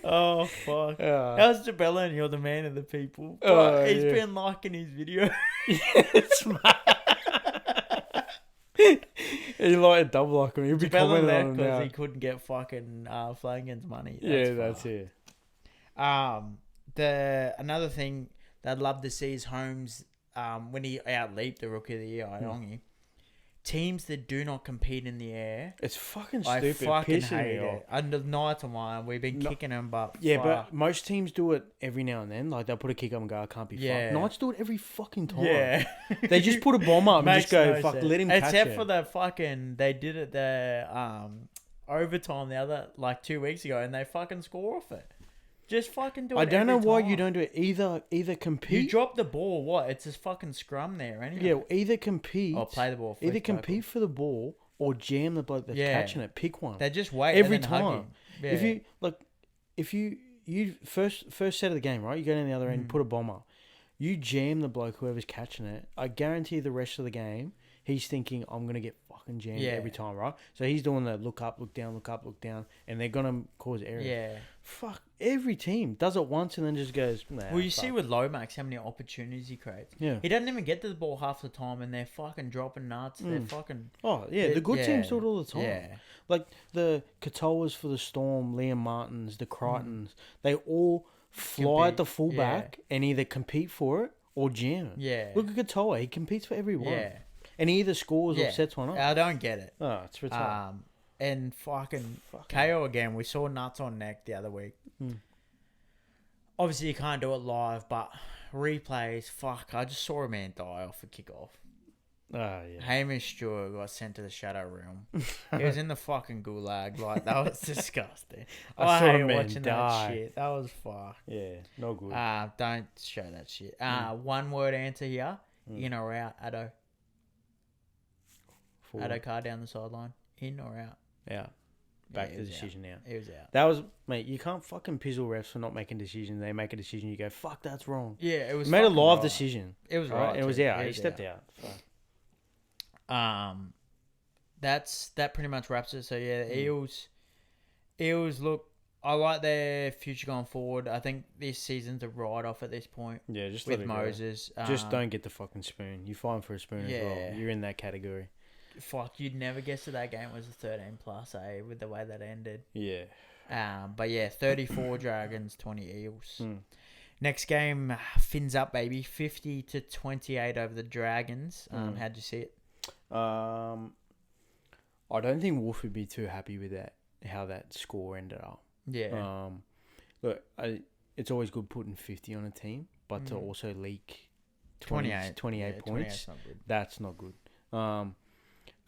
Oh, fuck. How's Jabella and you're the man of the people? But he's been liking his video. It's he liked double like him. He'll be commenting on him because he couldn't get fucking Flanagan's money. That's it. Another thing that I'd love to see is Holmes when he outleaped the Rookie of the Year, Iongi. Teams that do not compete in the air. It's fucking stupid. I fucking hate it. Under night and one, we've been kicking them, but but most teams do it every now and then. Like they'll put a kick up and go, I can't be fucked. Knights do it every fucking time. Yeah, they just put a bomb up and just go, let him catch it. Except for the fucking, they did it the overtime the other 2 weeks ago, and they fucking score off it. Just fucking do it. I don't know why you don't do it. Either compete. You drop the ball. What? It's a fucking scrum there anyway. Yeah, either compete. Or play the ball. Either compete for the ball or jam the bloke that's catching it. Pick one. They just wait every and then time. Hug him. Yeah. If you first set of the game, right? You go down the other end, put a bomber. You jam the bloke whoever's catching it. I guarantee the rest of the game he's thinking, I'm going to get fucking jammed every time, right? So he's doing the look up, look down, and they're going to cause errors. Yeah. Fuck, every team does it once and then just goes, nah. Well, you see with Lomax how many opportunities he creates. Yeah. He doesn't even get to the ball half the time, and they're fucking dropping nuts. They're fucking... Oh, yeah, the good teams do it all the time. Yeah. Like the Katoas for the Storm, Liam Martins, the Crichtons, they all fly at the fullback and either compete for it or jam it. Yeah. Look at Katoa, he competes for every one. Yeah. And he either scores or sets one up. I don't get it. Oh, it's retarded. And fucking KO again. We saw nuts on neck the other week. Obviously, you can't do it live, but replays, fuck. I just saw a man die off a kickoff. Oh, yeah. Hamish Stewart got sent to the shadow realm. He was in the fucking gulag. Like, that was disgusting. I hate watching that shit. That was fucked. Yeah, no good. Don't show that shit. One word answer here. In or out, Addo. Forward. Addo Carr down the sideline. In or out? Yeah. Back to the decision now. He was out. That was, mate, you can't fucking pizzle refs for not making decisions. They make a decision, you go, fuck, that's wrong. Yeah, it was. He made a live decision. It was right. And it was out. He stepped out. That pretty much wraps it. So yeah, the Eels look. I like their future going forward. I think this season's a write off at this point. Yeah, just with Moses. Just don't get the fucking spoon. You fine for a spoon as well. You're in that category. Fuck, you'd never guess that game was a 13 plus, with the way that ended. Yeah. But yeah, 34 Dragons, 20 Eels. Next game, fins up, baby. 50-28 over the Dragons. How'd you see it? I don't think Wolf would be too happy with that, how that score ended up. Yeah. Look, it's always good putting 50 on a team, but to also leak 28 points, that's not good.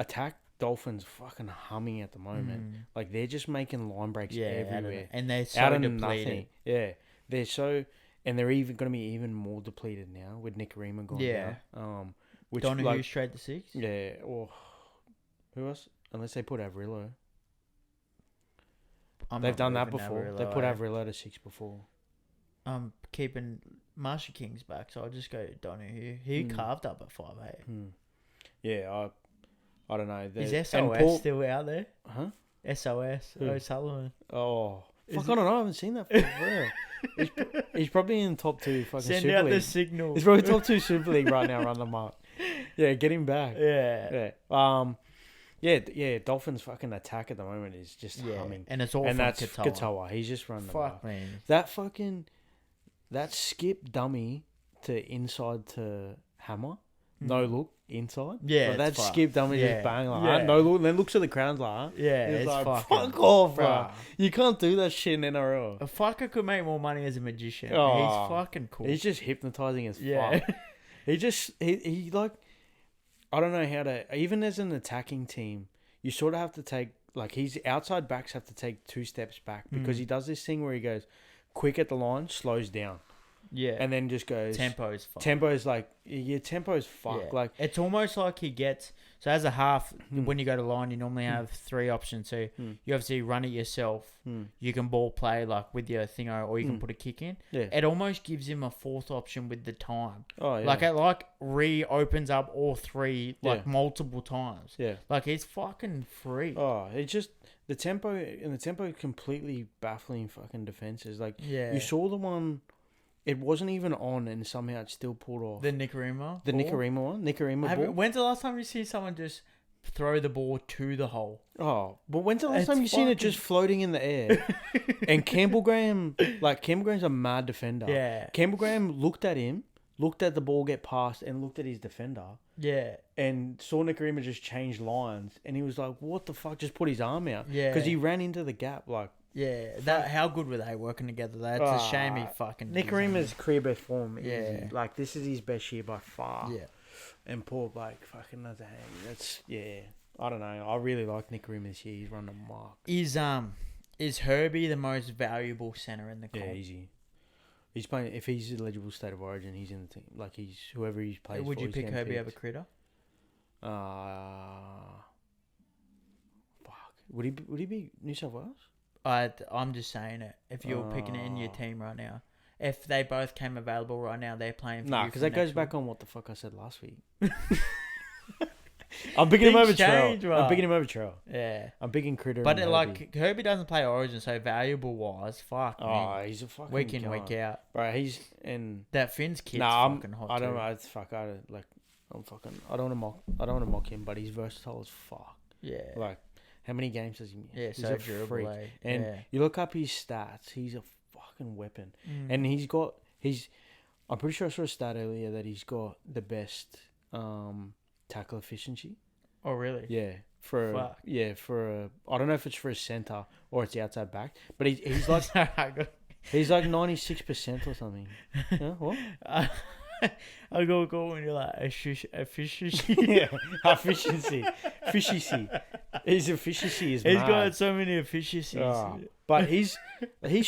Attack Dolphins fucking humming at the moment. Like, they're just making line breaks everywhere. And they're so depleted. Nothing. Yeah. They're so... And they're even going to be even more depleted now with Nick Rima gone down. Donahue straight to 6? Yeah. Or... Who else? Unless they put Avrillo. They've done that before. Avrillo, they put Avrillo to 6 before. I'm keeping Marshall King's back, so I'll just go Donahue. He carved up at 5'8". Yeah, I don't know. Is SOS still out there? Huh? SOS. O'Sullivan. Oh. Fuck, I don't know. I haven't seen that for he's probably in top 2 fucking Send Super out League. the signal. He's probably top 2 Super League right now. Run them up. Yeah, get him back. Yeah. Yeah. Dolphins fucking attack at the moment is just humming. And it's all from Katoa. He's just run the fuck, man. That skip dummy to inside to Hammer. No look inside. Yeah, that skip dummy just bang like no look, and then looks at the crowd like it's like, fucking, fuck off, bro. You can't do that shit in NRL. A fucker could make more money as a magician. He's fucking cool. He's just hypnotizing as fuck. he like, I don't know how to, even as an attacking team, you sort of have to take, like, his outside backs have to take 2 steps back because he does this thing where he goes quick at the line, slows down. Yeah. And then just goes... Tempo's fucked. Tempo's fucked. Yeah. Like, it's almost like he gets... So as a half, when you go to line, you normally have 3 options. So you obviously run it yourself. You can ball play, like, with your thingo, or you can put a kick in. Yeah. It almost gives him a 4th option with the time. Oh, yeah. Like, it reopens up all 3, like, multiple times. Yeah. Like, it's fucking free. Oh, it's just... The tempo completely baffling fucking defenses. Like, you saw the one... It wasn't even on, and somehow it still pulled off. The Nicarima? The Nicarima one? Nicarima ball? When's the last time you see someone just throw the ball to the hole? Oh, but when's the last time you seen it just floating in the air? And Campbell Graham's a mad defender. Yeah. Campbell Graham looked at him, looked at the ball get passed, and looked at his defender. Yeah. And saw Nicarima just change lines, and he was like, what the fuck? Just put his arm out. Yeah. Because he ran into the gap, like... Yeah, how good were they working together? That's a shame he fucking... Nickarima's career best form. Yeah. Like, this is his best year by far. Yeah. And poor Blake fucking does a hang. That's, I don't know. I really like Nicarima this year. He's run the mark. Is Herbie the most valuable centre in the comp? Yeah, easy. He's playing... If he's eligible state of origin, he's in the team. Like, he's... Whoever he's played Would you pick Herbie over Critter? Fuck. Would he be New South Wales? I'm just saying it. If you're picking it in your team right now, if they both came available right now, they're playing for you. Nah, because that goes back on what the fuck I said last week. I'm picking him over change, Trell. I'm picking him over Trell. Yeah. I'm picking Critter. But and like Herbie doesn't play Origin, so valuable wise, fuck me. He's a fucking Week in, week out. Bro, he's and that Finn's kid's fucking hot. I don't too. know. I don't want to mock him, but he's versatile as fuck. Yeah. Like, how many games does he miss? Yeah, he's so a durable. freak. And you look up his stats, he's a fucking weapon. And I'm pretty sure I saw a stat earlier that he's got the best tackle efficiency. Oh really? Yeah. I don't know if it's for a center or it's outside back, but he's like he's like 96% or something. Yeah, what? I go when you're like efficiency. Yeah, efficiency. His efficiency is He's mad. got so many efficiencies. But his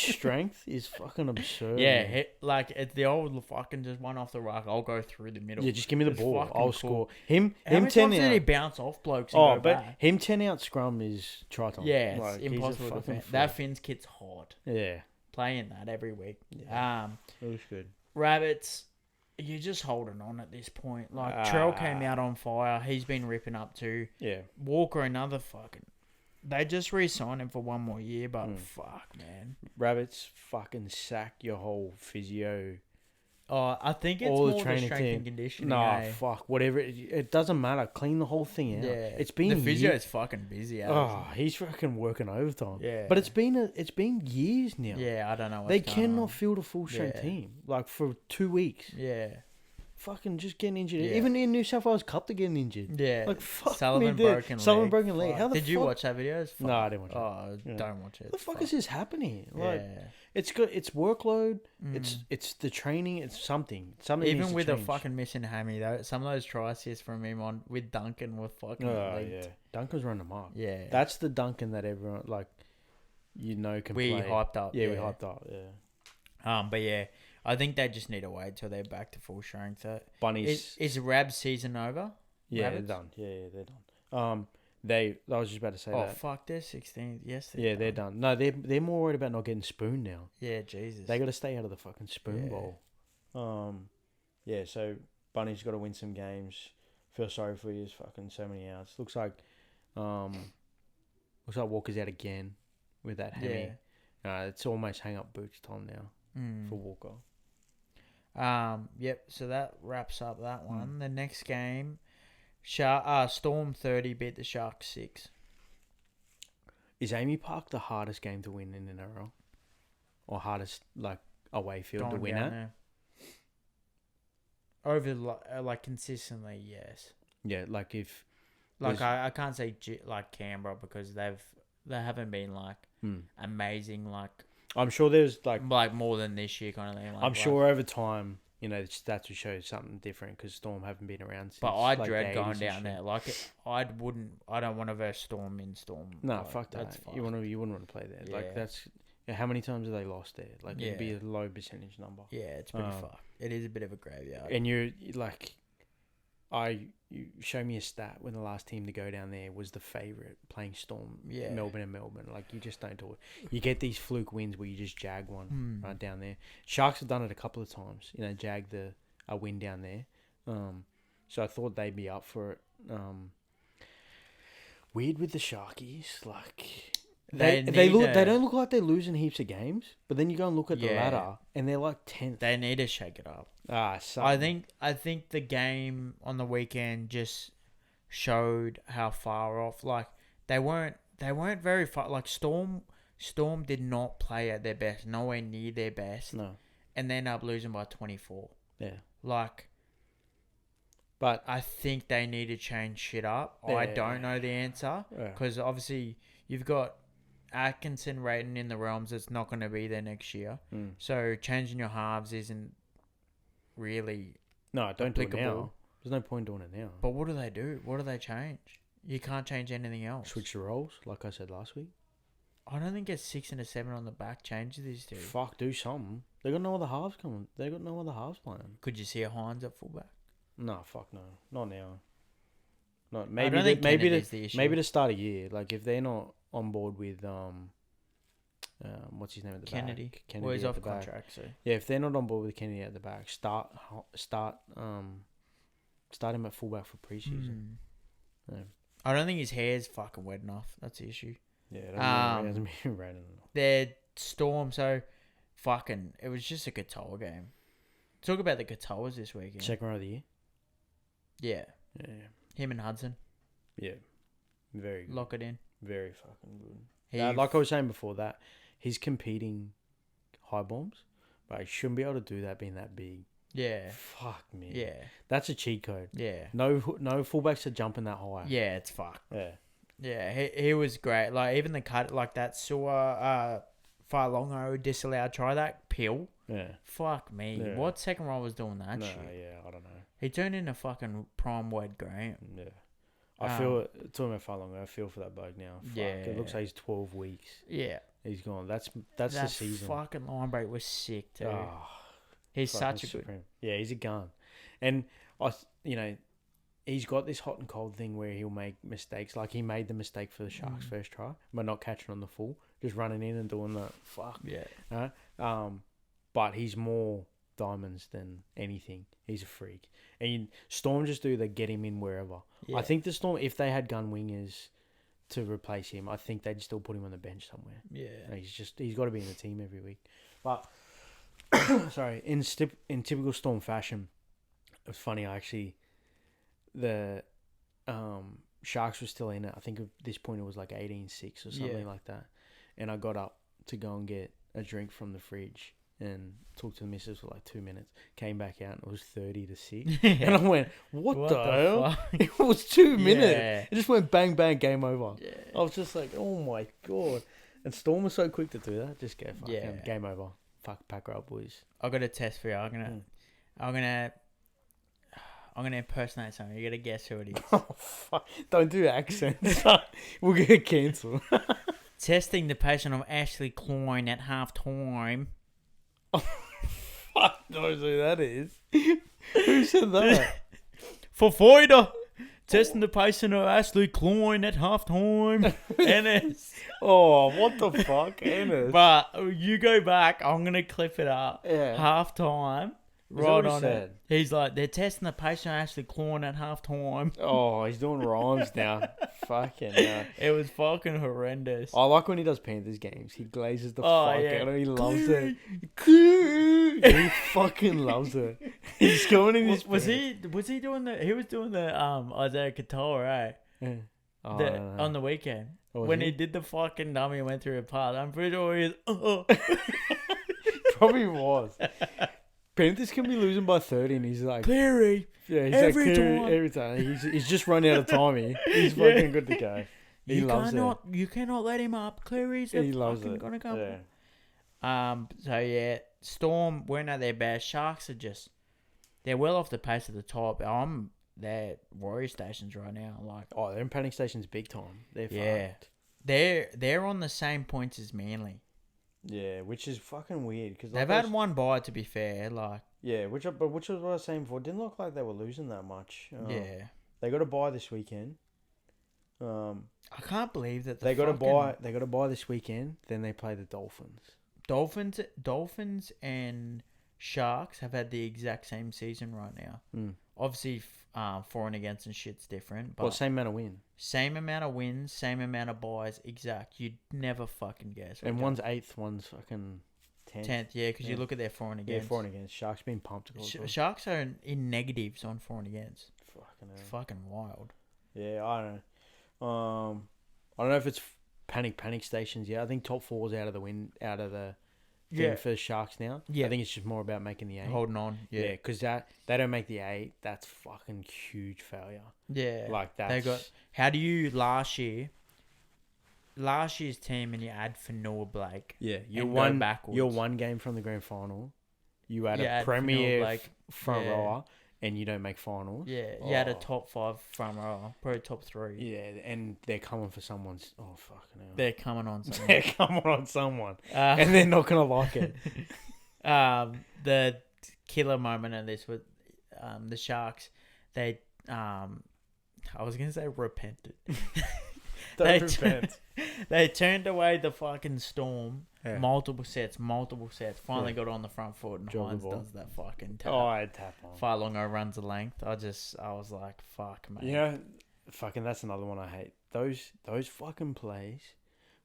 strength is fucking absurd. Yeah, like it's the old fucking just one off the ruck. I'll go through the middle. Yeah, just give me the ball. I'll score. Him How many 10 times out. did he bounce off blokes and go back? Him 10 out scrum is try time. Yeah, it's impossible to defend. That Finn's kit's hard. Yeah. Playing that every week. Yeah. It was good. Rabbits, you're just holding on at this point. Like, Trell came out on fire. He's been ripping up too. Yeah. Walker, another fucking... They just re-signed him for one more year, but fuck, man. Rabbits fucking sack your whole physio. Oh, I think it's all more the training strength team. and conditioning. Nah, fuck. Whatever. It doesn't matter. Clean the whole thing out. Yeah. It's been the physio is fucking busy. He's fucking working overtime. Yeah. But it's been years now. Yeah, I don't know. They cannot field a full strength team like for 2 weeks. Yeah. Fucking just getting injured. Yeah. Even in New South Wales Cup, they're getting injured. Yeah. Like, fuck Sullivan me, broken leg. How the Did you watch that video? No, I didn't watch it. Oh, don't watch it. What the fuck is this happening? Like, yeah. it's good. It's workload. It's the training. It's something. Something even with change. a fucking missing hammy though, some of those try assists from him on with Duncan were fucking. Yeah, Duncan's running them up. Yeah, that's the Duncan that everyone can we play. Hyped up. Yeah, we hyped up. Yeah. But yeah, I think they just need to wait till they're back to full strength. Bunnies is Rab's season over? Yeah, Rabbits? they're done. Yeah, they're done. I was just about to say that. Oh fuck, they're 16th. Yes, they're done. No, they're more worried about not getting spooned now. Yeah, Jesus. They got to stay out of the fucking spoon bowl. Yeah. So Bunny's got to win some games. Feel sorry for you. Fucking so many outs. Looks like Walker's out again with that hammy. Yeah. It's almost hang up boots time now for Walker. Yep. So that wraps up that one. The next game. Storm 30 beat the Sharks 6. Is Amy Park the hardest game to win in an NRL? Or hardest, away field to win at? Over, consistently, yes. Yeah, if... I can't say, Canberra because they haven't been, amazing, I'm sure there's, more than this year kind of thing. I'm sure over time... the stats would show something different because Storm haven't been around since. But I dread going down there. I don't want to verse Storm in Storm. No, fuck that. You wouldn't want to play there. Yeah. That's how many times have they lost there? It'd be a low percentage number. Yeah, it's pretty fucked. It is a bit of a graveyard. And you show me a stat when the last team to go down there was the favourite playing Storm. Yeah. Melbourne. You just don't do it. You get these fluke wins where you just jag one right down there. Sharks have done it a couple of times. Jagged a win down there. So I thought they'd be up for it. Weird with the Sharkies, They don't look like they're losing heaps of games, but then you go and look at the ladder and they're 10th. They need to shake it up. Something. I think the game on the weekend just showed how far off. They weren't very far. Storm did not play at their best, nowhere near their best. No. And they ended up losing by 24. Yeah. But I think they need to change shit up. Yeah. I don't know the answer because obviously you've got Atkinson rating in the realms that's not going to be there next year. So changing your halves isn't really don't applicable. Do it now. There's no point doing it now. But what do they do? What do they change? You can't change anything else. Switch the roles, like I said last week. I don't think a 6 and a 7 on the back changes these two. Fuck, do something. They got no other halves coming. They got no other halves playing. Could you see a Hines at fullback? No, fuck no, not now. No, maybe to start a year. If they're not on board with what's his name at the Kennedy. back? Kennedy. Well, he's off contract, so yeah. If they're not on board with Kennedy at the back, start him at fullback for preseason. Yeah. I don't think his hair's fucking wet enough. That's the issue. Yeah, it hasn't been raining enough. Their Storm, so fucking, it was just a Katoa game. Talk about the Katoas this weekend. Second round of the year? Yeah. Yeah. Him and Hudson. Yeah. Very good. Lock it in. Very fucking good. Like I was saying before that, he's competing high bombs, but he shouldn't be able to do that being that big. Yeah. Fuck me. Yeah. That's a cheat code. Yeah. No fullbacks are jumping that high. Yeah, it's fucked. Yeah. Yeah, he was great. Like, even the cut, like that Sua Farlongo disallowed try, that pill. Yeah. Fuck me. Yeah. What second row was doing that shit? Yeah, I don't know. He turned into fucking prime Wade Graham. Yeah. I feel, talking about Farlongo, I feel for that bloke now. Fuck, Yeah. It looks like he's 12 weeks. Yeah. He's gone. That's the season. That fucking line break was sick, too. Oh, He's such a good... Yeah, he's a gun. And, he's got this hot and cold thing where he'll make mistakes. Like, he made the mistake for the Sharks' first try, but not catching on the full. Just running in and doing that. Fuck. Yeah. But he's more diamonds than anything. He's a freak. And Storm just do the get him in wherever. Yeah. I think the Storm, if they had gun wingers to replace him, I think they'd still put him on the bench somewhere. Yeah. He's got to be in the team every week. But, sorry, in typical Storm fashion, it was funny, the Sharks were still in it. I think at this point it was like 18-6 or something like that. And I got up to go and get a drink from the fridge and talked to the missus for like 2 minutes. Came back out and it was 30-6. And I went, what the hell? Fuck? It was 2 minutes. Yeah. It just went bang, bang, game over. Yeah. I was just like, oh my God. And Storm was so quick to do that. Just go, game over. Fuck, pack her up, boys. I got a test for you. I'm gonna impersonate someone. You gotta guess who it is. Oh, fuck. Don't do accents. We'll get cancelled. Testing the patient of Ashley Klein at half time. Fuck knows who that is. Who said that? For Foyder. Testing the patient of Ashley Klein at half time. Ennis. Oh, what the fuck, Ennis? But you go back. I'm gonna clip it up. Yeah. Half time. Right on it. He's like, they're testing the patient Ashley Klein at half time. Oh, he's doing rhymes now. Fucking hell. It was fucking horrendous. I like when he does Panthers games. He glazes the fuck out. He loves it. He fucking loves it. He's going in his was he doing the Isaiah Katoa, eh? Yeah. On the weekend. Oh, when he did the fucking dummy and went through a pass. I'm pretty sure he was Probably was. Panthers can be losing by 30 and he's like... Cleary. Yeah, he's every like Cleary time. every time. He's just run out of time. He's fucking good to go. He loves it. You cannot let him up. Cleary's fucking gonna come. Yeah. So yeah, Storm weren't at their best. Sharks are just... They're well off the pace at the top. They're Warrior stations right now. Like, they're in panic stations big time. They're fucked. They're on the same points as Manly. Yeah, which is fucking weird because they've had one bye, to be fair. Like, yeah, which was what I was saying before. Didn't look like they were losing that much. Yeah, they got a bye this weekend. I can't believe that they got a bye. They got a bye this weekend. Then they play the Dolphins. Dolphins and Sharks have had the exact same season right now. Obviously, for and against and shit's different. But same amount of wins. Same amount of wins, same amount of buys. Exact. You'd never fucking guess. And one's 8th, one's fucking 10th. Yeah, because you look at their for and against. Yeah, for and against. Sharks been pumped. Sharks are in negatives on for and against. Fucking hell. It's fucking wild. Yeah, I don't know. I don't know if it's panic stations. Yeah, I think top 4's out of the thing for the Sharks now. Yeah, I think it's just more about making the 8. Holding on. Yeah, because they don't make the 8. That's fucking huge failure. Yeah, like that. They got. How do you last year's team and you add Fanua Blake? Yeah, you're one game from the grand final. You add a premier front rower. And you don't make finals. Yeah, you had a top 5 front row, probably top 3. Yeah, and they're coming for someone's... Oh, fucking hell. They're coming on someone. They're coming on someone. And they're not going to like it. The killer moment of this with the Sharks, they... I was going to say repented. Don't repent. They turned away the fucking Storm. Yeah. Multiple sets. Finally got on the front foot and Hines does that fucking tap. I tap on. Farlongo runs a length. I was like, fuck, man. You know, fucking, that's another one I hate. Those fucking plays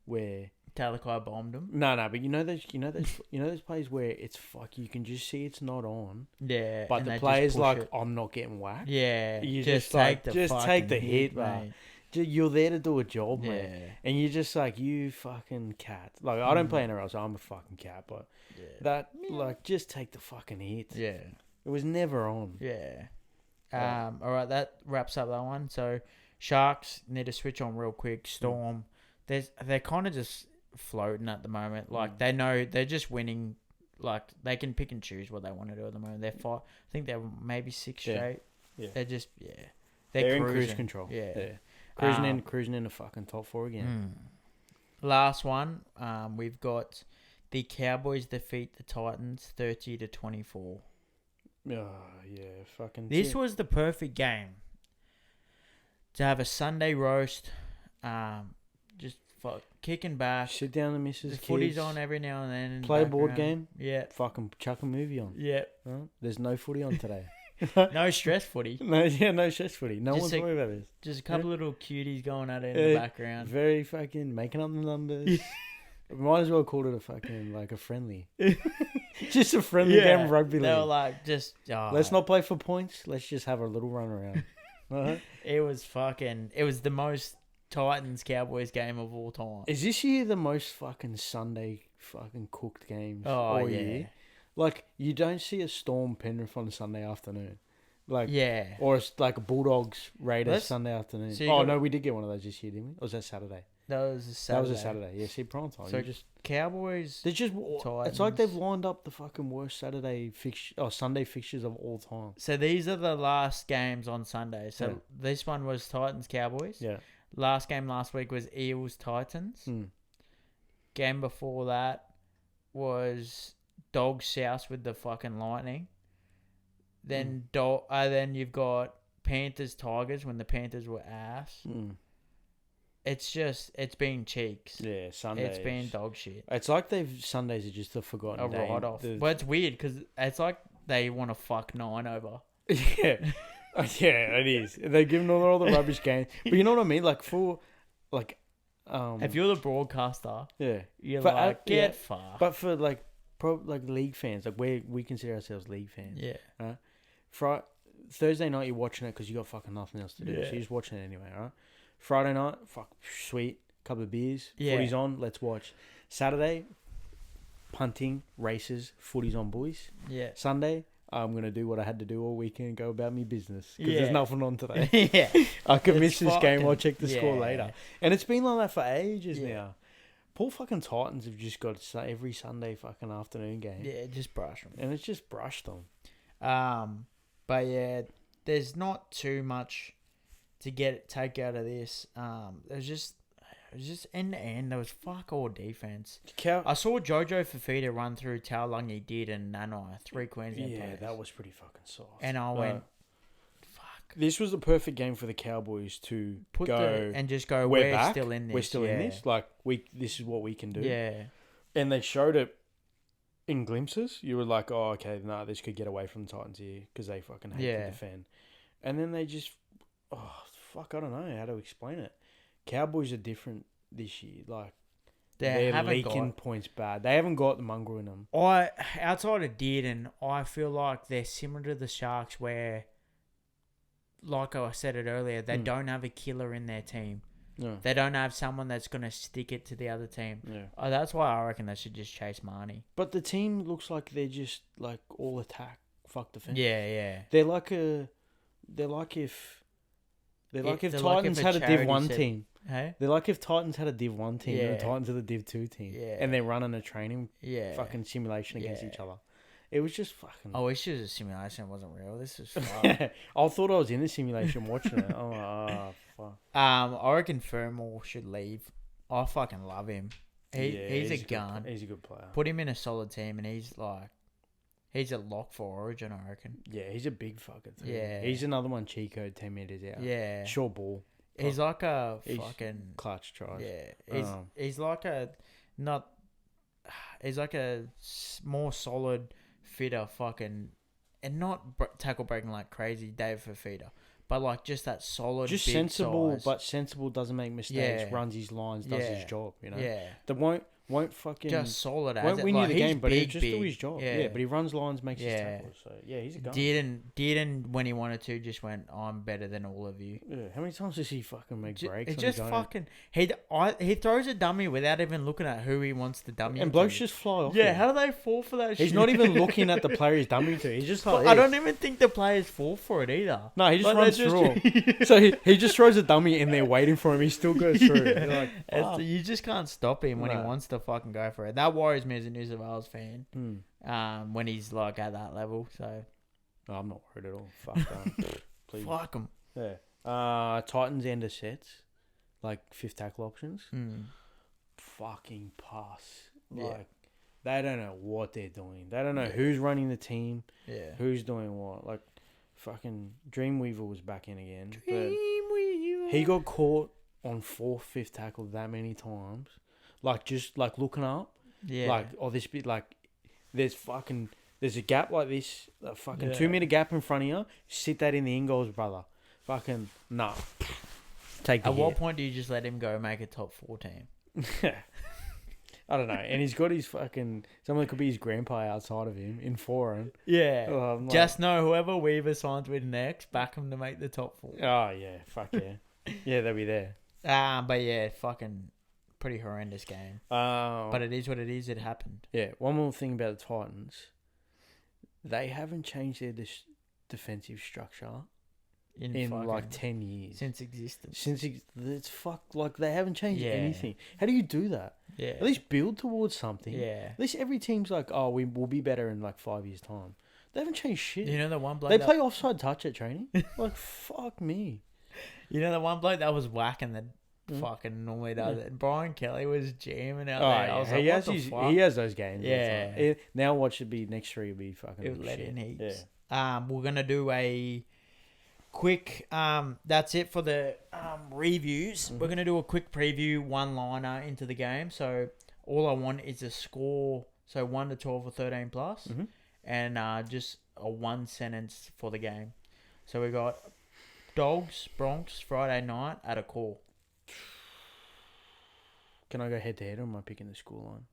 where Talakai bombed him. no, but you know those plays where it's you can just see it's not on. Yeah, But and the they player's just push like, it. I'm not getting whacked. Yeah, You just take the hit, mate. You're there to do a job, Yeah, man. And you're just like, you fucking cat. Like, I don't play anywhere, so I'm a fucking cat. But just take the fucking hit. Yeah. It was never on. Yeah. All right, that wraps up that one. So, Sharks need to switch on real quick. Storm, they're kind of just floating at the moment. Like, they know they're just winning. Like, they can pick and choose what they want to do at the moment. I think they're maybe 6 straight. Yeah. They're just, They're in cruise control. Yeah. Cruising in the fucking top 4 again. Last one, we've got the Cowboys defeat the Titans 30-24. Oh, yeah, fucking. This was the perfect game to have a Sunday roast, just kicking back. Sit down and missus. The footy's on every now and then. Play a board game. Yeah. Fucking chuck a movie on. Yeah. There's no footy on today. No stress footy. No stress footy. No one's worried about this. Just a couple little cuties going at it in the background. Very fucking making up the numbers. Might as well call it a fucking, like, a friendly. Just a friendly game of rugby league. They were like, just... Oh. Let's not play for points. Let's just have a little run around. It was the most Titans-Cowboys game of all time. Is this year the most fucking Sunday fucking cooked games all year? Like, you don't see a Storm Penrith on a Sunday afternoon. Like, or it's like a Bulldogs Raiders Sunday afternoon. So no, we did get one of those this year, didn't we? Or was that Saturday? That was a Saturday. Yeah, see, prime time. So just Cowboys. They're just. Titans. It's like they've lined up the fucking worst Sunday fixtures of all time. So these are the last games on Sunday. So this one was Titans Cowboys. Yeah. Last game last week was Eels Titans. Game before that was Dogs South with the fucking Lightning. Then then you've got Panthers Tigers when the Panthers were ass. It's been cheeks. Yeah, Sundays. It's been dog shit. It's like Sundays are just a forgotten day. Write-off. But it's weird because it's like they want to fuck 9 over. Yeah, it is. They're giving all the rubbish games. But you know what I mean? Like, if you're the broadcaster, you're get fucked. But for league fans, like we consider ourselves league fans. Yeah. Right? Thursday night you're watching it because you got fucking nothing else to do, so you're just watching it anyway, right? Friday night, sweet, couple of beers, footy's on, let's watch. Saturday, punting, races, footy's on, boys. Yeah. Sunday, I'm going to do what I had to do all weekend and go about my business because there's nothing on today. I could miss this game, I'll check the score later. And it's been like that for ages now. Poor fucking Titans have just got every Sunday fucking afternoon game. Yeah, just brush them. And it's just brushed them. But yeah, there's not too much to take out of this. It was just end to end. There was fuck all defense. I saw Jojo Fafita run through Taulagi did and Nanai, 3 Queensland players. That was pretty fucking soft. And I went, fuck. This was the perfect game for the Cowboys to go. We're back. Still in this. We're still in this. Like this is what we can do. Yeah. And they showed it in glimpses. You were like, oh, okay, no, this could get away from the Titans here because they fucking hate to defend. And then they just, I don't know how to explain it. Cowboys are different this year. Like, they're leaking points bad. They haven't got the mongrel in them. Outside of Dearden, I feel like they're similar to the Sharks where, like I said it earlier, they don't have a killer in their team. No. They don't have someone that's going to stick it to the other team. Yeah. That's why I reckon they should just chase Marnie. But the team looks like they're just like all attack, fuck defense. Yeah. They're like if Titans had a Div 1 team. Hey? They're like if Titans had a Div 1 team and the Titans had a Div 2 team. Yeah. And they're running a training fucking simulation against each other. It was just fucking... I wish it was a simulation. It wasn't real. This is fun. I thought I was in the simulation watching it. Fuck. I reckon Fermor should leave. I fucking love him. He's a gun. He's a good player. Put him in a solid team and he's a lock for Origin, I reckon. Yeah, he's a big fucker too. Yeah. He's another one Chico 10 metres out. Yeah. Short ball. He's like a fucking... Clutch tries. Yeah. He's like a... Not... He's like a more solid, fitter fucking... And not tackle breaking like crazy Dave Fafita. but like just that solid, just big sensible, size. but sensible doesn't make mistakes. Yeah. Runs his lines, does his job. You know. Yeah. That won't fucking Just solid as won't it. win Like, you the he's game, but he'll big, just do big. his job. Yeah. Yeah, but he runs lines, makes his Yeah. tackles. So yeah, he's a gun. Didn't when he wanted to, just went, I'm better than all of you. Yeah. How many times does he fucking make breaks? It's just fucking. He throws a dummy without even looking at who he wants to dummy. And blokes just fly off. Yeah, him. how do they fall for that? He's shit? not even looking at the player he's dummying to. He's just like, I don't even think the players fall for it either. No, he just Like, runs through him. So he just throws a dummy and they're waiting for him. He still goes through. Yeah. You're like, fuck. You just can't stop him when he wants to fucking go for it. That worries me as a New South Wales fan. When he's like at that level. So No, I'm not worried at all. Fuck that. Please. fuck him. Yeah. Titans end of sets, like fifth tackle options. Fucking pass. Like they don't know what they're doing. They don't know who's running the team. Yeah. Who's doing what? Like fucking Dreamweaver was back in again. Dreamweaver. He got caught on fourth, fifth tackle that many times. Like just like looking up. Yeah. Like this bit like there's a gap like this, a fucking 2 meter gap in front of you. Sit that in the in-goals, brother. Fucking nah. Take the At hit. what point do you just let him go make a top 4 team? I don't know. And he's got his fucking someone that could be his grandpa outside of him in foreign. Yeah. Like, just know whoever Weaver signs with next, back him to make the top 4. Oh yeah, fuck yeah. Yeah, they'll be there. But yeah, fucking pretty horrendous game. But it is what it is. It happened. Yeah. One more thing about the Titans. They haven't changed their defensive structure in like 10 years. Since existence. It's fucked. Like, they haven't changed Yeah. anything. How do you do that? Yeah. At least build towards something. Yeah. At least every team's like, oh, we will be better in like 5 years' time. They haven't changed shit. You know the one bloke They play offside touch at training? Like, fuck me. You know the one bloke that was whacking the fucking normally does it. Brian Kelly was jamming out there. I was like, what the fuck? He has those games. Yeah. Now what should be next 3 will be fucking It let shit. in heaps. Yeah. We're gonna do a quick. That's it for the reviews. We're gonna do a quick preview, one-liner into the game. So all I want is a score. So 1 to 12 or 13 plus, and just a one sentence for the game. So we got Dogs Broncos Friday night at a call. Can I go head to head or am I picking the score line?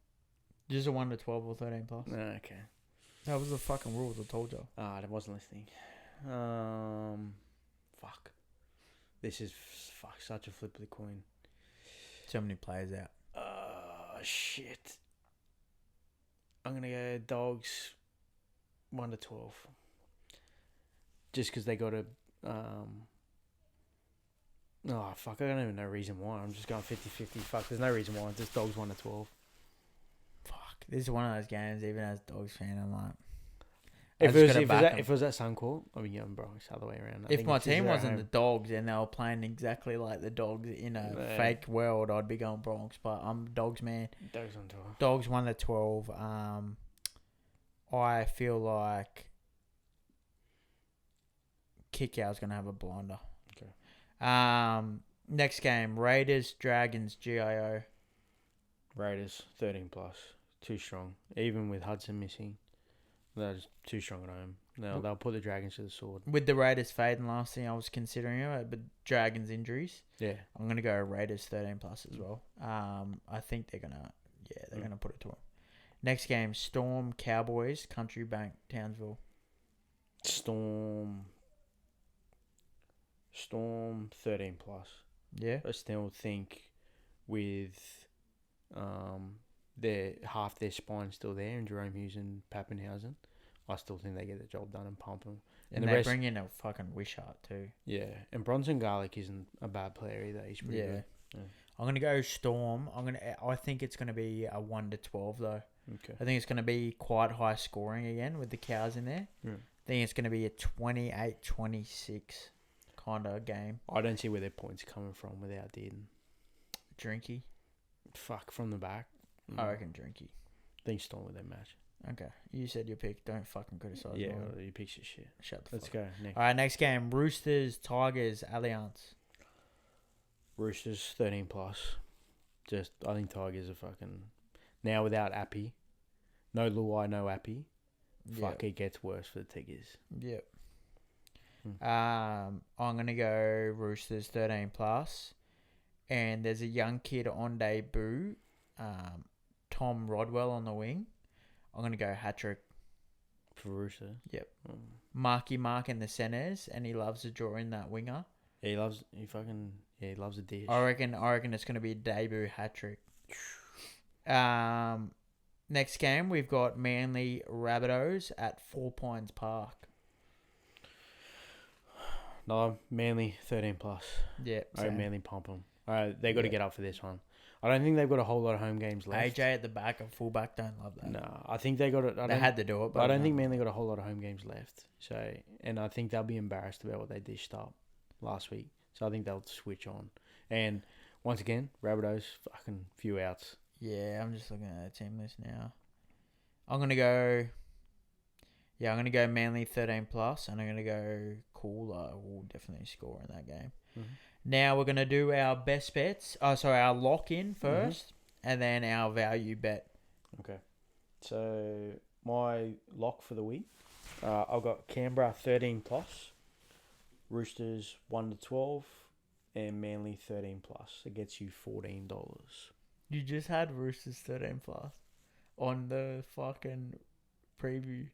Just a 1 to 12 or 13 plus. Okay. That was the fucking rules. I told you. I wasn't listening. Fuck. This is such a flip of the coin. So many players out. Shit. I'm gonna go Dogs 1 to 12. Just because they got a oh fuck! I don't even know reason why. I'm just going 50-50. Fuck, there's no reason why. Just Dogs 1 to 12. Fuck, this is one of those games. Even as a Dogs fan, I'm like, If it was at Suncorp, I'd be going Broncos other way around. If my team wasn't the Dogs and they were playing exactly like the Dogs in a fake world, I'd be going Broncos. But I'm Dogs man. Dogs on 12. Dogs 1 to 12. I feel like Kickout's gonna have a blinder. Okay. Next game, Raiders Dragons GIO. Raiders 13 plus, too strong. Even with Hudson missing, they're just too strong at home. No, they'll put the Dragons to the sword. With the Raiders fading last thing, I was considering it, but Dragons injuries. Yeah, I'm gonna go Raiders 13 plus as well. I think they're gonna put it to them. Next game, Storm Cowboys Country Bank Townsville. Storm 13 plus. Yeah. I still think with half their spine still there, and Jerome Hughes and Pappenhausen, I still think they get the job done and pump them. And they bring in a fucking Wishart too. Yeah, and Bronson Garlic isn't a bad player either. He's pretty good. Yeah. I'm gonna go Storm. I think it's gonna be a 1 to 12 though. Okay. I think it's gonna be quite high scoring again with the Cows in there. Yeah. I think it's gonna be a 28-26 kind of game. I don't see where their points are coming from without Dearden. Drinky. Fuck, from the back. I reckon Drinky. I think Storm with their match. Okay. You said your pick. Don't fucking criticize me. Yeah, you pick your shit. Shut the Let's fuck up. go. Next. All right, next game. Roosters, Tigers, Allianz. Roosters 13 plus. I think Tigers are fucking... Now without Appy. No Luai, no Appy. Fuck, it gets worse for the Tigers. Yep. I'm going to go Roosters 13 plus. And there's a young kid on debut, Tom Rodwell on the wing. I'm going to go hat-trick. For Roosters? Yep. Marky Mark in the centres, and he loves to draw in that winger. Yeah, he loves a dish. I reckon it's going to be a debut hat-trick. Next game, we've got Manly Rabbitohs at Four Pines Park. No, Manly 13 plus. Yep. All right, Manly pump them. All right, they got to get up for this one. I don't think they've got a whole lot of home games left. AJ at the back and fullback don't love that. No, I think they got it. They had to do it, but I don't think Manly got a whole lot of home games left. So, and I think they'll be embarrassed about what they dished up last week. So I think they'll switch on. And once again, Rabbitohs, fucking few outs. Yeah, I'm just looking at the team list now. I'm gonna go Manly 13 plus, and I'm gonna go Cooler will definitely score in that game. Mm-hmm. Now we're gonna do our best bets. Our lock in first, and then our value bet. Okay. So my lock for the week, I've got Canberra 13 plus, Roosters 1-12, and Manly 13 plus. It gets you $14. You just had Roosters 13 plus on the fucking preview.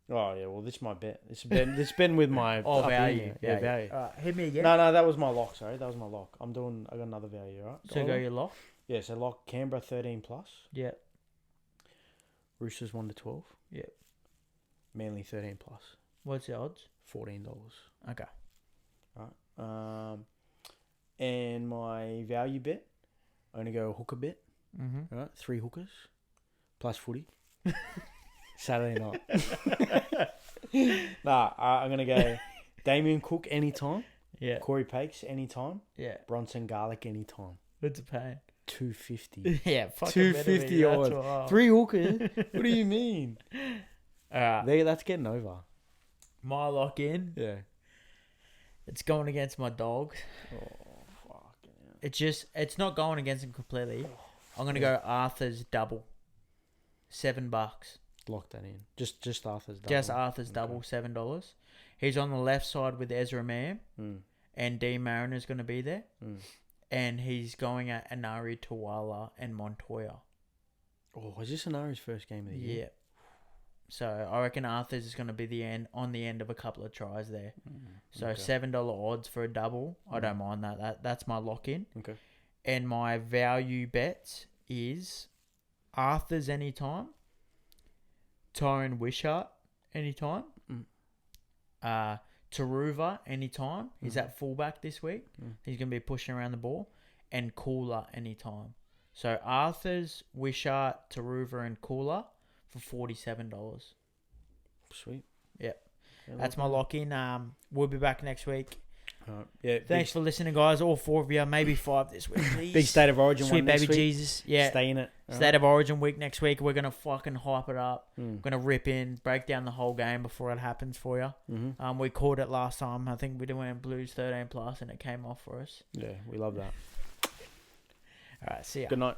Oh yeah, well this is my bet. It's been with my value. Yeah, value. Hit me again. No, that was my lock. Sorry, that was my lock. I got another value, right? So go your lock. Yeah, so lock Canberra 13 plus. Yep. Roosters 1-12. Yep. Manly 13 plus. What's the odds? $14. Okay. Right. And my value bet, I'm gonna go hooker bet. Mm-hmm. Right, 3 hookers plus footy. Saturday night. I'm going to go Damien Cook anytime. Yeah. Corey Pakes anytime. Yeah. Bronson Garlic anytime. What's it paying? $250. Yeah, fucking $250 odds. 3 hookers? What do you mean? That's getting over. My lock in. Yeah. It's going against my dogs. Oh, fuck. Yeah. It's not going against them completely. I'm going to go Arthur's double. $7. Lock that in. Just Arthur's double. Just Arthur's double, $7. He's on the left side with Ezra Mann, and D Mariner's going to be there, and he's going at Anari Tuwala and Montoya. Oh, is this Anari's first game of the year? Yeah. So I reckon Arthur's is going to be on the end of a couple of tries there. So $7 odds for a double. I don't mind that. That's my lock in. Okay. And my value bet is Arthur's anytime. Tyrone Wishart anytime. Taruva anytime. He's at fullback this week. He's going to be pushing around the ball. And Cooler anytime. So Arthur's, Wishart, Taruva, and Cooler for $47. Sweet. Yep. That's my lock in. We'll be back next week. Yeah. Thanks for listening, guys. All 4 of you, maybe 5 this week, please. Big State of Origin Sweet one next baby week. Jesus. Yeah. Stay in it. State of Origin week next week. We're going to fucking hype it up. We're going to rip in, break down the whole game before it happens for you. We called it last time. I think we went Blues 13 plus and it came off for us. Yeah, we love that. All right, see ya. Good night.